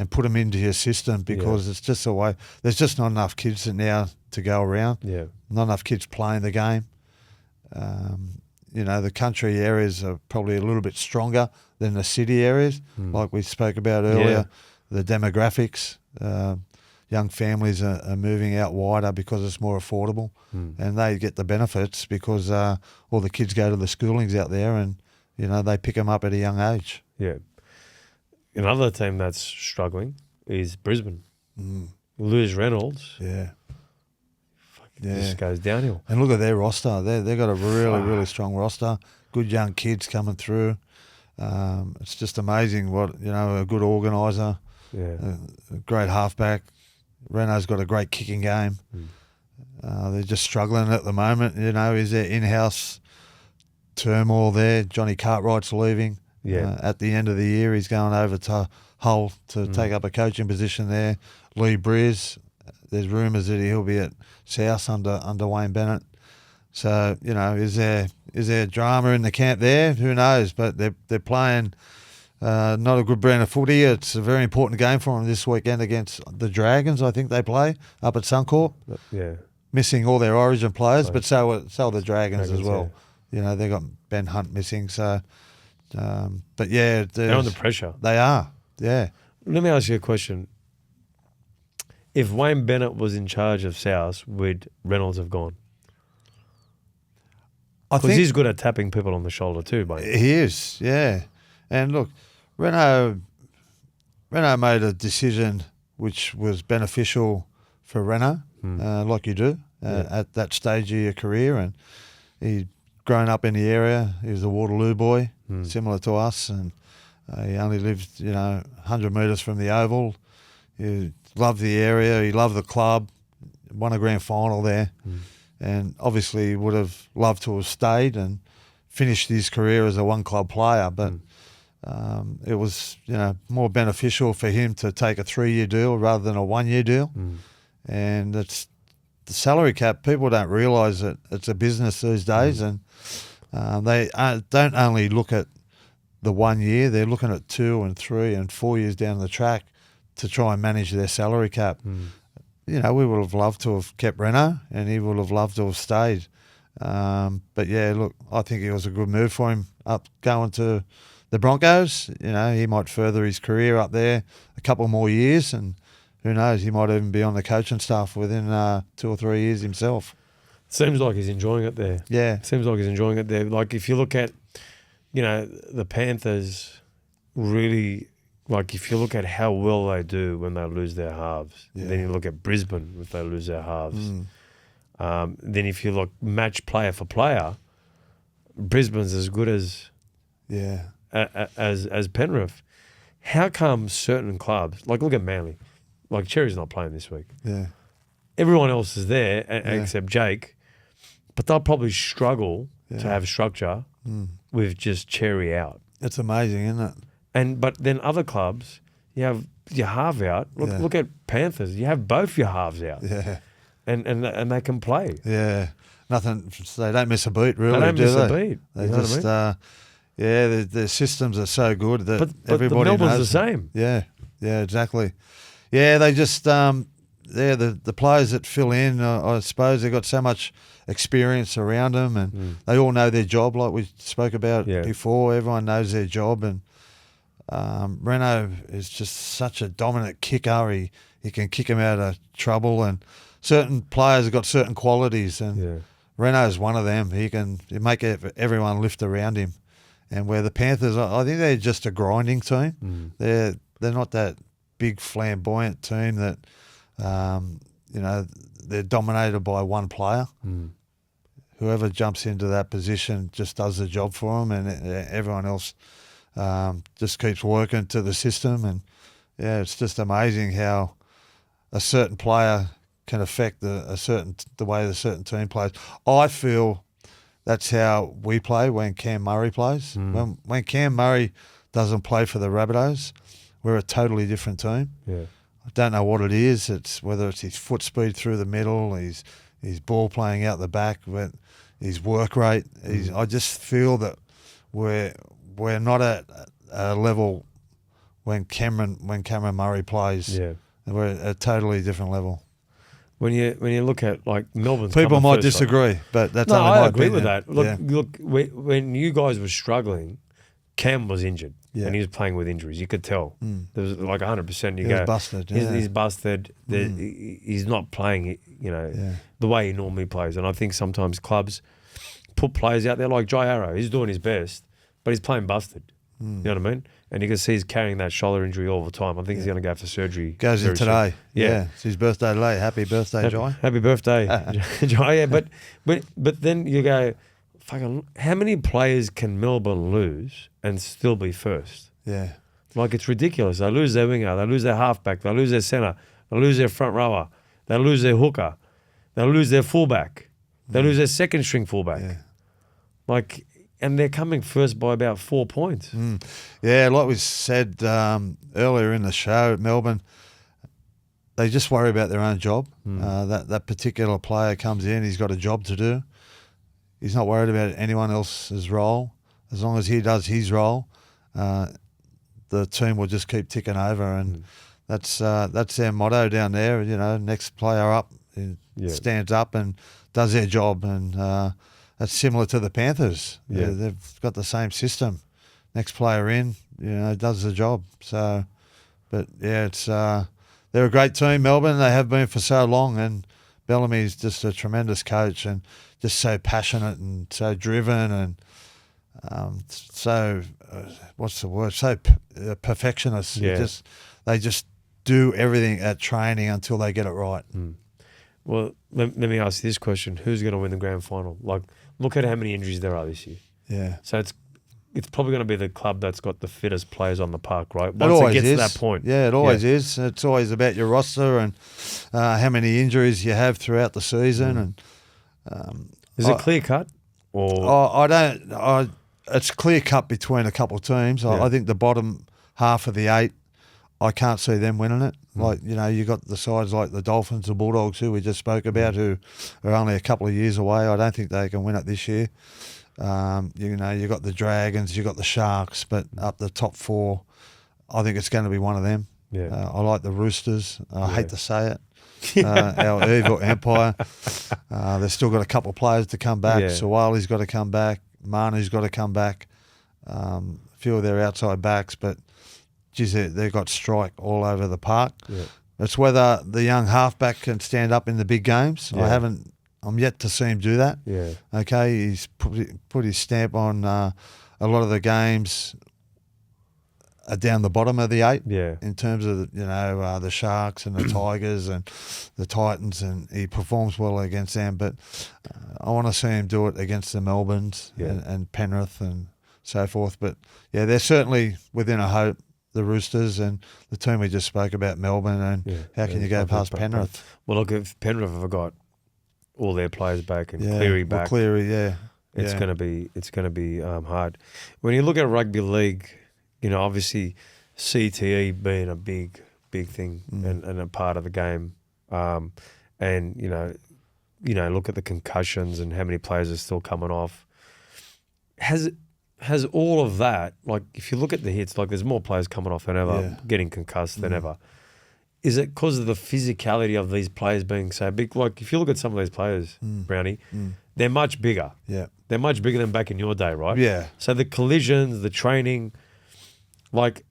put them into your system, because it's just the way. There's just not enough kids now to go around. Yeah. Not enough kids playing the game. The country areas are probably a little bit stronger than the city areas, like we spoke about earlier. Yeah. The demographics, young families are moving out wider because it's more affordable, and they get the benefits because all the kids go to the schoolings out there, and they pick them up at a young age. Yeah. Another team that's struggling is Brisbane. Lose Reynolds. Yeah. It just goes downhill. And look at their roster. They've got a really, really strong roster. Good young kids coming through. It's just amazing what, a good organiser, a great halfback. Renault's got a great kicking game. They're just struggling at the moment. Is there in-house turmoil there? Johnny Cartwright's leaving. At the end of the year, he's going over to Hull to take up a coaching position there. Lee Briers, there's rumours that he'll be at South under Wayne Bennett. So, is there drama in the camp there? Who knows? But they're playing not a good brand of footy. It's a very important game for them this weekend against the Dragons, I think they play, up at Suncorp. Yeah. Missing all their origin players, but so are the Dragons as well. Yeah. They got Ben Hunt missing. So, but yeah. They're under pressure. They are, yeah. Let me ask you a question. If Wayne Bennett was in charge of South, would Reynolds have gone? Because he's good at tapping people on the shoulder too, mate. He is, yeah. And look, Renault made a decision which was beneficial for Renault, like you do at that stage of your career. And he'd grown up in the area. He was a Waterloo boy, similar to us, and he only lived, 100 metres from the Oval. He loved the area. He loved the club. Won a grand final there. And obviously he would have loved to have stayed and finished his career as a one-club player. But it was, more beneficial for him to take a 3-year deal rather than a 1-year deal. And it's the salary cap. People don't realise that it's a business these days, and they don't only look at the 1 year. They're looking at 2 and 3 and 4 years down the track to try and manage their salary cap. We would have loved to have kept Renault, and he would have loved to have stayed. But yeah, look, I think it was a good move for him going to the Broncos. He might further his career up there a couple more years, and who knows, he might even be on the coaching staff within 2 or 3 years himself. Seems like he's enjoying it there. Yeah. Seems like he's enjoying it there. Like if you look at, the Panthers really, like if you look at how well they do when they lose their halves, then you look at Brisbane if they lose their halves. Then if you look match player for player, Brisbane's as good as as Penrith. How come certain clubs, like look at Manly, like Cherry's not playing this week. Yeah. Everyone else is there except Jake, but they'll probably struggle to have structure with just Cherry out. It's amazing, isn't it? But then other clubs, you have your half out. Look at Panthers. You have both your halves out. Yeah. And they can play. Yeah. Nothing. They don't miss a beat, really. They don't miss a beat. They you know just, what I mean? their systems are so good that but everybody the Melbourne's knows the same. Yeah. Yeah. Exactly. Yeah. They just the players that fill in. I suppose they've got so much experience around them, and they all know their job, like we spoke about before. Everyone knows their job, and Renault is just such a dominant kicker. He can kick him out of trouble, and certain players have got certain qualities, and Renault is one of them. He can make everyone lift around him. And where the Panthers, I think they're just a grinding team. They're not that big flamboyant team that they're dominated by one player. Whoever jumps into that position just does the job for them, and everyone else just keeps working to the system. And it's just amazing how a certain player can affect the way the certain team plays. I feel that's how we play when Cam Murray plays. When Cam Murray doesn't play for the Rabbitohs, we're a totally different team. Yeah. I don't know what it is. It's whether it's his foot speed through the middle, his ball playing out the back, but his work rate. I just feel that we're not at a level when Cameron Murray plays. Yeah. We're at a totally different level. When you look at like Melbourne's, people might disagree, but that's only I my agree opinion. with that. Look, when you guys were struggling, Cam was injured and he was playing with injuries. You could tell there was like 100%. He was busted. He's busted. He's not playing, the way he normally plays. And I think sometimes clubs put players out there like Jai Arrow. He's doing his best, but he's playing busted. You know what I mean? And you can see he's carrying that shoulder injury all the time. I think he's going to go for surgery. Goes in today. Yeah. It's his birthday today. Happy birthday, Jai. Happy birthday, Jai. Yeah, but then you go, fucking, how many players can Melbourne lose and still be first? Yeah. Like, it's ridiculous. They lose their winger. They lose their halfback. They lose their centre. They lose their front rower. They lose their hooker. They lose their fullback. They lose their second string fullback. Yeah. Like, and they're coming first by about 4 points. Yeah, like we said earlier in the show, Melbourne, they just worry about their own job. That particular player comes in, he's got a job to do. He's not worried about anyone else's role. As long as he does his role, the team will just keep ticking over, and that's their motto down there. You know, next player up stands up and does their job, and that's similar to the Panthers. Yeah. They've got the same system. Next player in, you know, does the job. So, but yeah, it's they're a great team, Melbourne. They have been for so long, and Bellamy's just a tremendous coach and just so passionate and so driven and so what's the word? So perfectionist. Yeah. They just do everything at training until they get it right. Well, let me ask you this question: who's going to win the grand final? Like, look at how many injuries there are this year. Yeah. So it's probably going to be the club that's got the fittest players on the park, right? It always gets is. to that point. Yeah, it always is. It's always about your roster and how many injuries you have throughout the season. And Is it clear cut? Or it's clear cut between a couple of teams. Yeah. I think the bottom half of the 8, I can't see them winning it. Like, you know, you got the sides like the Dolphins, the Bulldogs, who we just spoke about, who are only a couple of years away. I don't think they can win it this year. You know, you got the Dragons, you got the Sharks, but up the top 4, I think it's going to be one of them. Yeah. I like the Roosters. I hate to say it. Our evil empire. They've still got a couple of players to come back. Yeah. Sawali's got to come back. Manu's got to come back. A few of their outside backs, but geez, they've got strike all over the park. Yeah. It's whether the young halfback can stand up in the big games. Yeah. I'm yet to see him do that. Yeah. Okay, he's put his stamp on a lot of the games down the bottom of the 8. Yeah. In terms of the Sharks and the Tigers and the Titans, and he performs well against them. But I want to see him do it against the Melbournes and Penrith and so forth. But yeah, they're certainly within a hope. The Roosters and the team we just spoke about, Melbourne, and how can you go past Penrith? Well, look, if Penrith have got all their players back and Cleary back, it's going to be hard. When you look at rugby league, you know, obviously CTE being a big thing and a part of the game, and you know, look at the concussions and how many players are still coming off. Has all of that, like if you look at the hits, like there's more players coming off than ever, getting concussed than ever. Is it because of the physicality of these players being so big? Like if you look at some of these players, Brownie, they're much bigger. Yeah. They're much bigger than back in your day, right? Yeah. So the collisions, the training, like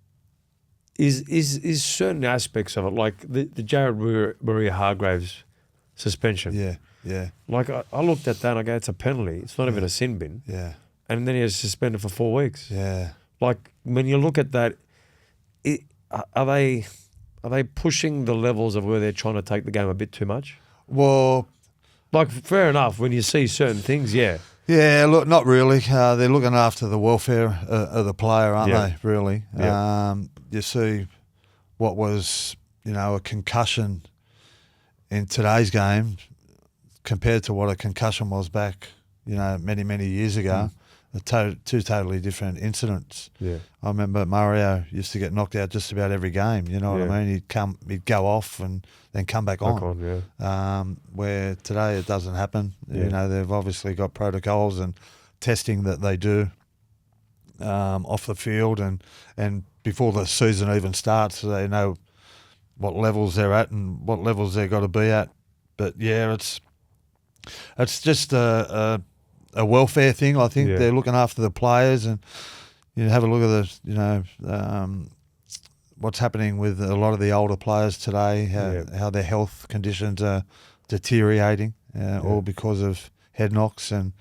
is certain aspects of it, like the Jared Maria Hargraves suspension. Yeah. Like I looked at that and I go, it's a penalty. It's not even a sin bin. Yeah. And then he was suspended for 4 weeks. Yeah. Like when you look at that, are they pushing the levels of where they're trying to take the game a bit too much? Well, like fair enough when you see certain things, yeah. Yeah, look, not really. They're looking after the welfare of the player, aren't they? Really. Yeah. You see, what was a concussion in today's game compared to what a concussion was back many years ago. Two totally different incidents. Yeah. I remember Mario used to get knocked out just about every game. You know what I mean? He'd go off and then come back on. Where today it doesn't happen. Yeah. You know, they've obviously got protocols and testing that they do off the field and before the season even starts, so they know what levels they're at and what levels they've got to be at. But yeah, it's just a welfare thing. I think they're looking after the players, and you have a look at what's happening with a lot of the older players today, how their health conditions are deteriorating, all because of head knocks, and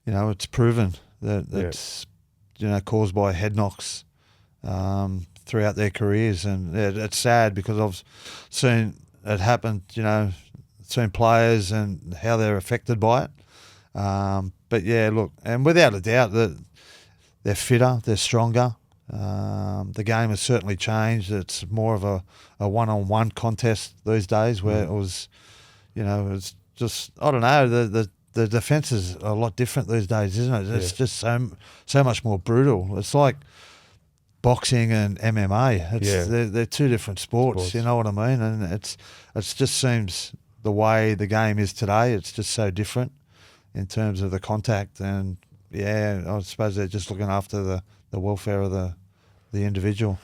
it's proven that it's caused by head knocks throughout their careers, and it's sad because I've seen it happen. Seen players and how they're affected by it. But yeah, look, and without a doubt that they're fitter, they're stronger. The game has certainly changed. It's more of a one-on-one contest these days, where it was, it's just, I don't know, the the defence is a lot different these days, isn't it? It's just so much more brutal. It's like boxing and MMA. They're two different sports. You know what I mean? And it just seems the way the game is today. It's just so different in terms of the contact. And I suppose they're just looking after the welfare of the individual.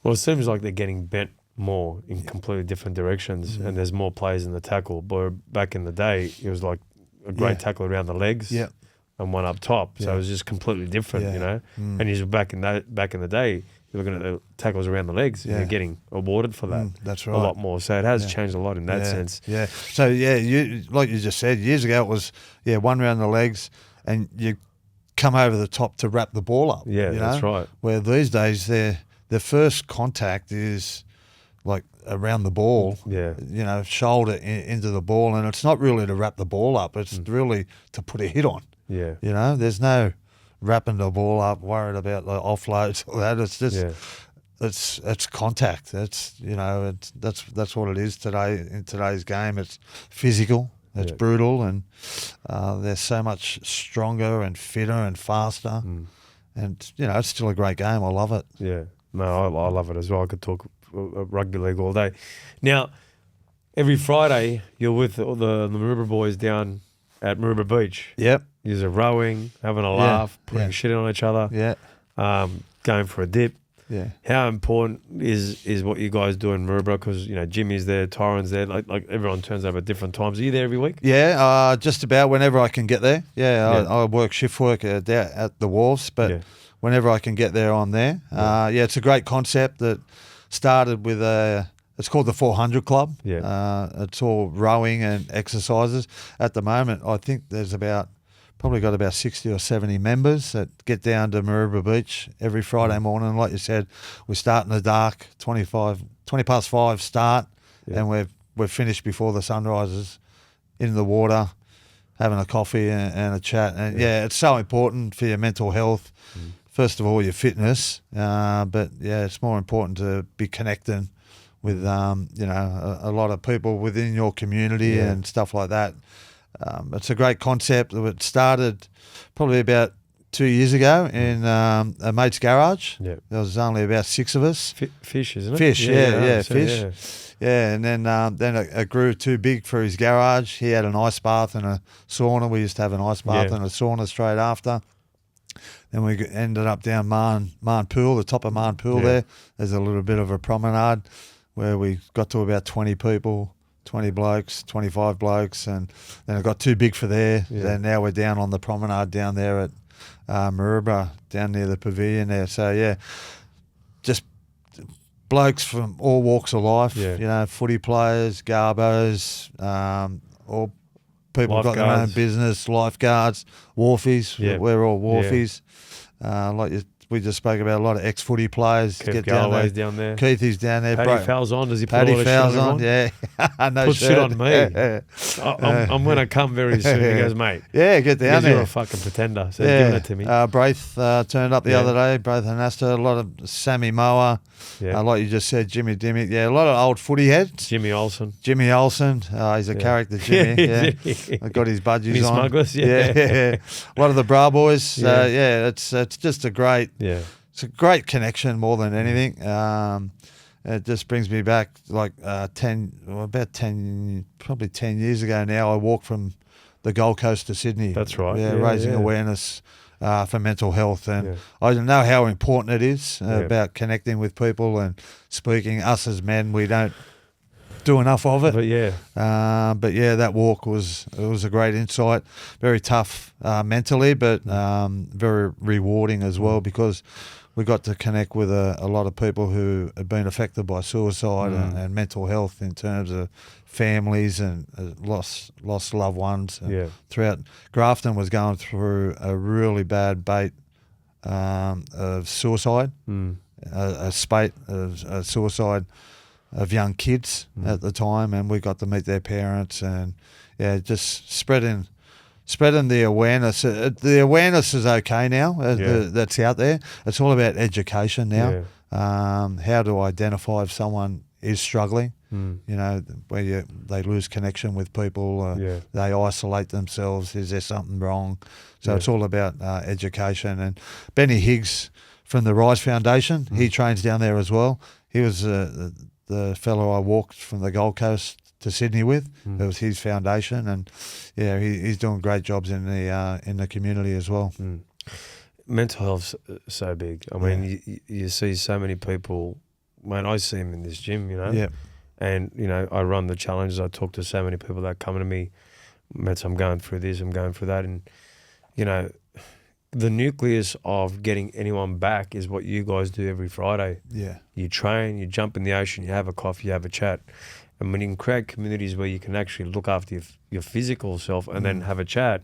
Well, it seems like they're getting bent more in completely different directions, and there's more players in the tackle. But back in the day, it was like a great tackle around the legs and one up top. So it was just completely different, you know. And you back in the day, you're looking at the tackles around the legs, and you're getting awarded for that. That's right. A lot more. So it has changed a lot in that sense. Yeah. So you like you just said, years ago it was one round the legs, and you come over the top to wrap the ball up. Yeah, that's right. Where these days the first contact is like around the ball, shoulder into the ball, and it's not really to wrap the ball up, it's really to put a hit on. Yeah. You know, there's no wrapping the ball up, worried about the offloads or that. It's just it's contact. That's what it is today in today's game. It's physical, it's brutal, and they're so much stronger and fitter and faster. And it's still a great game. I love it. Yeah. No, I love it as well. I could talk rugby league all day. Now, every Friday you're with the Maroubra boys down at Maroubra Beach. Yep. You're rowing, having a laugh, putting shit on each other. Yeah. Going for a dip. Yeah. How important is what you guys do in Maroubra? Because Jimmy's there, Tyron's there. Like everyone turns up at different times. Are you there every week? Yeah. Just about whenever I can get there. Yeah. I work shift work at the wharves, but whenever I can get there, I'm there. It's a great concept that started with it's called the 400 Club. Yeah. It's all rowing and exercises. At the moment, I think there's probably got about 60 or 70 members that get down to Maroubra Beach every Friday morning. Like you said, we start in the dark, 20 past 5 start, and we're finished before the sun rises in the water, having a coffee and a chat. And it's so important for your mental health. First of all, your fitness, but it's more important to be connecting with a lot of people within your community and stuff like that. It's a great concept. It started probably about 2 years ago in a mate's garage. There was only about 6 of us. Fish, isn't it? Fish, fish. Yeah, and then it grew too big for his garage. He had an ice bath and a sauna. We used to have an ice bath and a sauna straight after. Then we ended up down Marn Pool, the top of Marn Pool there. There's a little bit of a promenade where we got to about 20 people, 20 blokes, 25 blokes, and then it got too big for there. Then now we're down on the promenade down there at Maroubra, down near the pavilion there. So, just blokes from all walks of life, footy players, garbos, all people got their own business, lifeguards, wharfies. We're all wharfies. We just spoke about a lot of ex-footy players. Keith Galloway's down there. Keithy's down there. Paddy Fowles on. Does he put all the shit on? No put shirt. shit on me. I'm going to come very soon. He goes, mate. Yeah, get down there. You're a fucking pretender. So give it to me. Braith turned up the other day. Braith and Asta. A lot of Sammy Moa. Like you just said, Jimmy Dimmick. Yeah, a lot of old footy heads. Jimmy Olsen. He's a character, Jimmy. I got his budgies on. Smugglers, A lot of the Bra boys. It's just a great... It's a great connection more than anything. It just brings me back like 10 years ago now. I walked from the Gold Coast to Sydney. That's right. Raising awareness for mental health. And I know how important it is about connecting with people and speaking. Us as men, we don't do enough of it. But that walk was a great insight. Very tough mentally, but very rewarding as well, because we got to connect with a lot of people who have been affected by suicide and mental health in terms of families and lost loved ones. Throughout, Grafton was going through a really bad bait of suicide, a spate of suicide of young kids at the time, and we got to meet their parents and just spreading the awareness. The awareness is okay now. That's out there. It's all about education now. How to identify if someone is struggling. You know, where they lose connection with people. They isolate themselves. Is there something wrong? So it's all about education. And Benny Higgs from the Rise Foundation, he trains down there as well. He was the fellow I walked from the Gold Coast to Sydney with. It was his foundation, and he's doing great jobs in the community as well. Mental health's so big. I mean, you see so many people. Man, I see them in this gym, you know. Yeah. And you know, I run the challenges. I talk to so many people that come to me. Mets, I'm going through this. I'm going through that, and you know, the nucleus of getting anyone back is what you guys do every Friday. Yeah. You train, you jump in the ocean, you have a coffee, you have a chat. And when you can create communities where you can actually look after your physical self and then have a chat,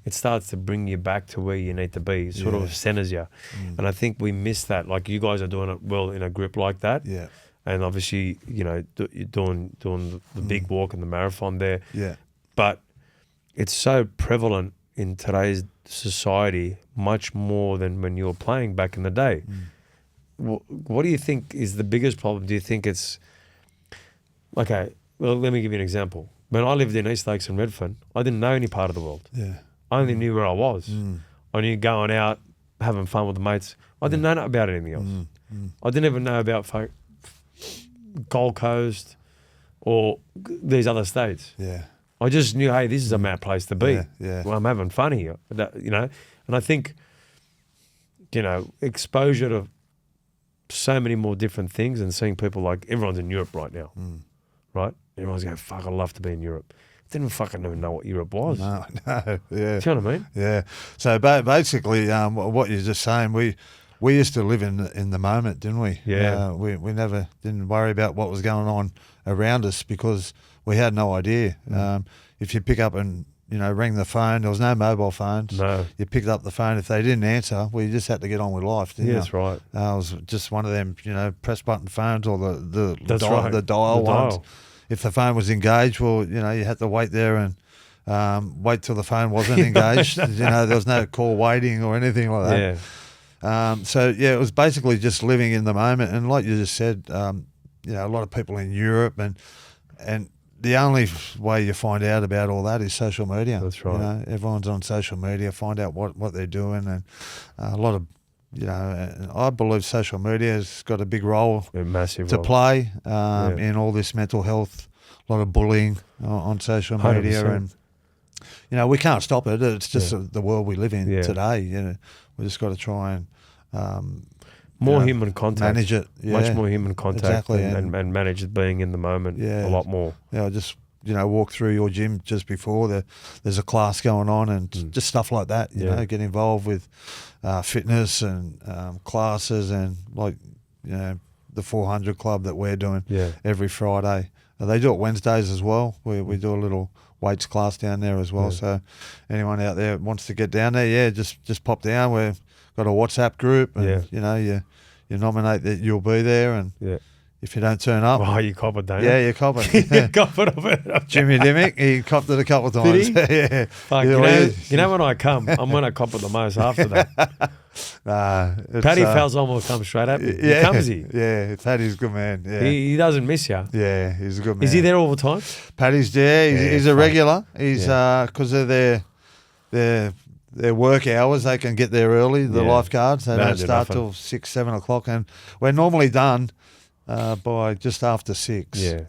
it starts to bring you back to where you need to be. It sort of centers you. And I think we miss that. Like you guys are doing it well in a group like that. Yeah. And obviously, you know, you're doing the big walk and the marathon there. Yeah. But it's so prevalent in today's society, much more than when you were playing back in the day. What do you think is the biggest problem? Do you think it's... Okay, well, let me give you an example. When I lived in East Lakes and Redfern, I didn't know any part of the world. Yeah. I only knew where I was. I knew going out, having fun with the mates. I didn't know about anything else. I didn't even know about Gold Coast or these other states. Yeah. I just knew, hey, this is a mad place to be. Yeah. Well, I'm having fun here, you know. And I think, you know, exposure to so many more different things and seeing people like everyone's in Europe right now, right? Everyone's going, fuck, I'd love to be in Europe. Didn't fucking even know what Europe was. No, yeah. Do you know what I mean? Yeah. So basically, what you're just saying, we used to live in the moment, didn't we? Yeah. We never didn't worry about what was going on around us because we had no idea. If you pick up and ring the phone, there was no mobile phones. No. You picked up the phone. If they didn't answer, well, you just had to get on with life, didn't you? That's right. It was just one of them, press button phones or the That's dial, right. the dial The ones. dial. If the phone was engaged, well, you had to wait there and wait till the phone wasn't engaged. There was no call waiting or anything like that. Yeah. It was basically just living in the moment. And like you just said, a lot of people in Europe and the only way you find out about all that is social media. That's right. Everyone's on social media, find out what they're doing, and a lot of, I believe social media has got a big role to play in all this mental health. A lot of bullying on social media, 100%. and we can't stop it. It's just the world we live in today. We just got to try and more human contact. Manage it. Yeah. Much more human contact. Exactly. And manage it being in the moment a lot more. I just, walk through your gym just before. There's a class going on and just stuff like that. Get involved with fitness and classes and the 400 Club that we're doing every Friday. They do it Wednesdays as well. We do a little weights class down there as well. Yeah. So anyone out there wants to get down there, just pop down. We've got a WhatsApp group and, you nominate that you'll be there and if you don't turn up. Oh, you cop it, don't you? Yeah, you cop it. You cop it of it. Jimmy Dimmick, he copped it a couple of times. Did he? Yeah. Fuck, when I come, I'm going to cop it the most after that. Paddy Falzon will come straight at me. He comes here. Yeah, Paddy's a good man. Yeah. He doesn't miss you. Yeah, he's a good man. Is he there all the time? Paddy's there. He's a regular. He's because of their work hours, they can get there early, the lifeguards. They don't start till 6, 7 o'clock. And we're normally done by just after 6. Yeah.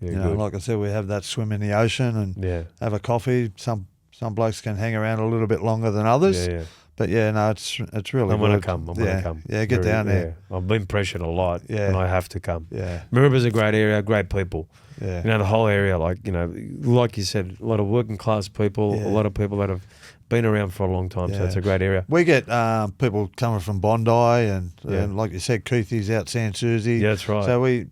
Good. Like I said, we have that swim in the ocean and have a coffee. Some blokes can hang around a little bit longer than others. Yeah. But it's really I'm going to come. I'm going to come. Yeah, get down there. I've been pressured a lot and I have to come. Yeah. Mariba's a great area, great people. Yeah. The whole area, like you said, a lot of working class people, a lot of people that have been around for a long time, so it's a great area. We get people coming from Bondi and like you said, Keithy's out San Susie. Yeah, that's right. So we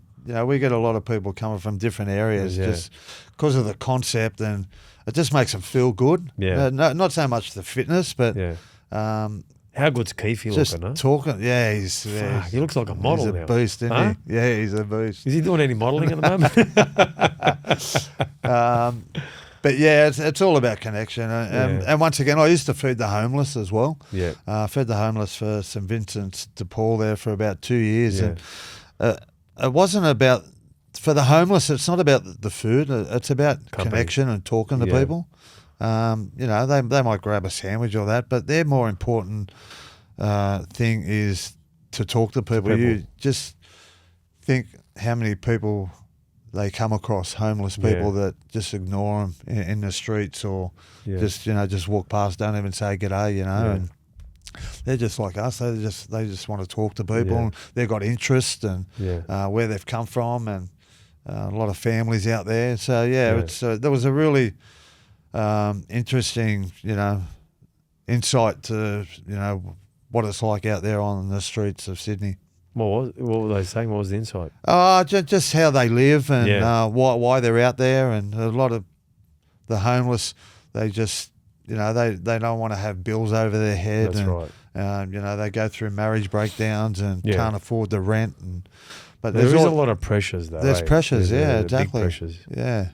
get a lot of people coming from different areas just because of the concept, and it just makes them feel good. Yeah. Not so much the fitness, but how good's Keithy just looking, huh? talking. Yeah, he looks like a model now. He's a beast, isn't he? Yeah, he's a beast. Is he doing any modelling at the moment? But it's all about connection. And once again, I used to feed the homeless as well. Yeah. Fed the homeless for St Vincent de Paul there for about 2 years. Yeah. And it wasn't about for the homeless, it's not about the food. It's about Company. connection and talking to Yeah. people. They might grab a sandwich or that, but their more important thing is to talk to people. You just think how many people they come across, homeless people that just ignore them in the streets or just walk past, don't even say g'day, and they're just like us. They just want to talk to people. And they've got interest and where they've come from, and a lot of families out there. So it's there was a really interesting, insight to what it's like out there on the streets of Sydney. What were they saying? What was the insight? Just how they live and why they're out there, and a lot of the homeless, they just they don't want to have bills over their head. That's and, right. They go through marriage breakdowns and can't afford the rent. But there is a lot of pressures, though. There's pressures, exactly. Big pressures. Yeah.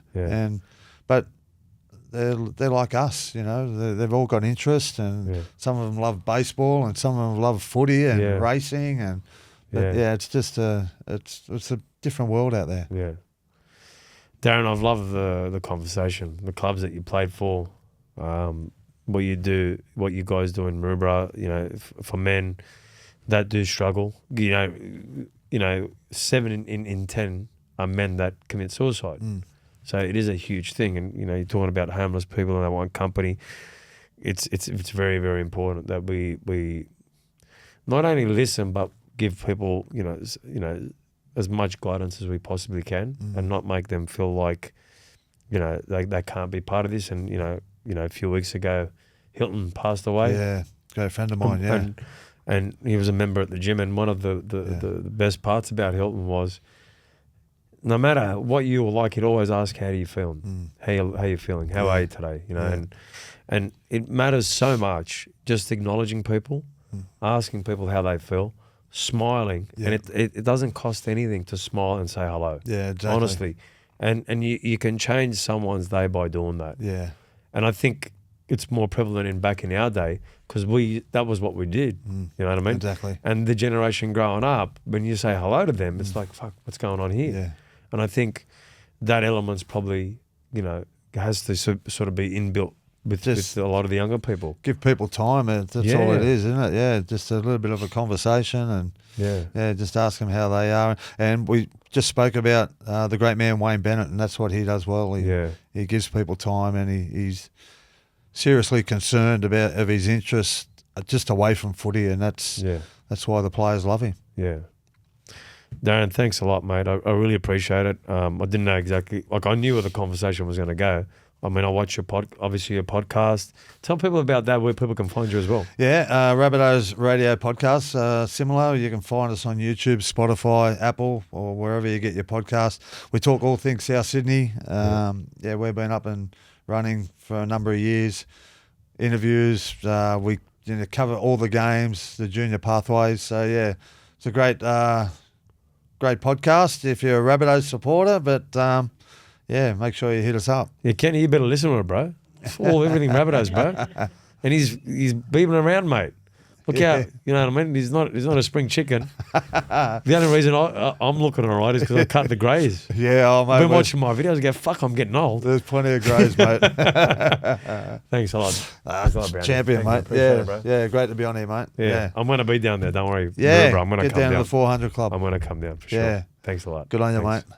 But they're like us, They've all got interest, and some of them love baseball, and some of them love footy and racing, and it's just it's a different world out there. Yeah. Darren, I've loved the conversation, the clubs that you played for, what you do, what you guys do in Maroubra, for men that do struggle. 7 in 10 are men that commit suicide. So it is a huge thing. And, you're talking about homeless people in that one company. It's very, very important that we not only listen, but give people, as much guidance as we possibly can, and not make them feel like, they can't be part of this. And, a few weeks ago, Hilton passed away. Yeah, great friend of mine, And he was a member at the gym. And one of the best parts about Hilton was, no matter what you were like, he'd always ask, how do you feel? How you feeling? How are you today? And it matters so much, just acknowledging people, asking people how they feel, smiling. And it doesn't cost anything to smile and say hello. Yeah, exactly. Honestly. And you can change someone's day by doing that. Yeah. And I think it's more prevalent back in our day, because that was what we did. You know what I mean? Exactly. And the generation growing up, when you say hello to them, it's like, fuck, what's going on here? Yeah. And I think that element's probably, has to sort of be inbuilt with a lot of the younger people. Give people time. That's all it is, isn't it? Yeah, just a little bit of a conversation, and just ask them how they are. And we just spoke about the great man Wayne Bennett, and that's what he does well. He gives people time, and he's seriously concerned of his interests just away from footy, and that's why the players love him. Yeah. Darren, thanks a lot, mate. I really appreciate it. I didn't know exactly, I knew where the conversation was going to go. I mean, I watch your podcast. Tell people about that, where people can find you as well. Yeah, Rabbitohs Radio Podcast, similar. You can find us on YouTube, Spotify, Apple, or wherever you get your podcast. We talk all things South Sydney. We've been up and running for a number of years. Interviews, we cover all the games, the junior pathways. So, it's a great podcast if you're a Rabbitohs supporter, but make sure you hit us up. Yeah, Kenny, you better listen to it, bro. It's all everything Rabbitohs, bro. And he's beeping around, mate. Look out, you know what I mean? He's not a spring chicken. The only reason I'm looking all right is because I cut the greys. Yeah, mate. I've been watching my videos and go, fuck, I'm getting old. There's plenty of greys, mate. Thanks a lot. Thanks a lot, Brownie. Champion, mate. It, bro. Yeah, great to be on here, mate. Yeah. I'm going to be down there, don't worry. Yeah, Remember, I'm going to get come down to the 400 Club. I'm going to come down for sure. Yeah. Thanks a lot. Good on you, Thanks. mate.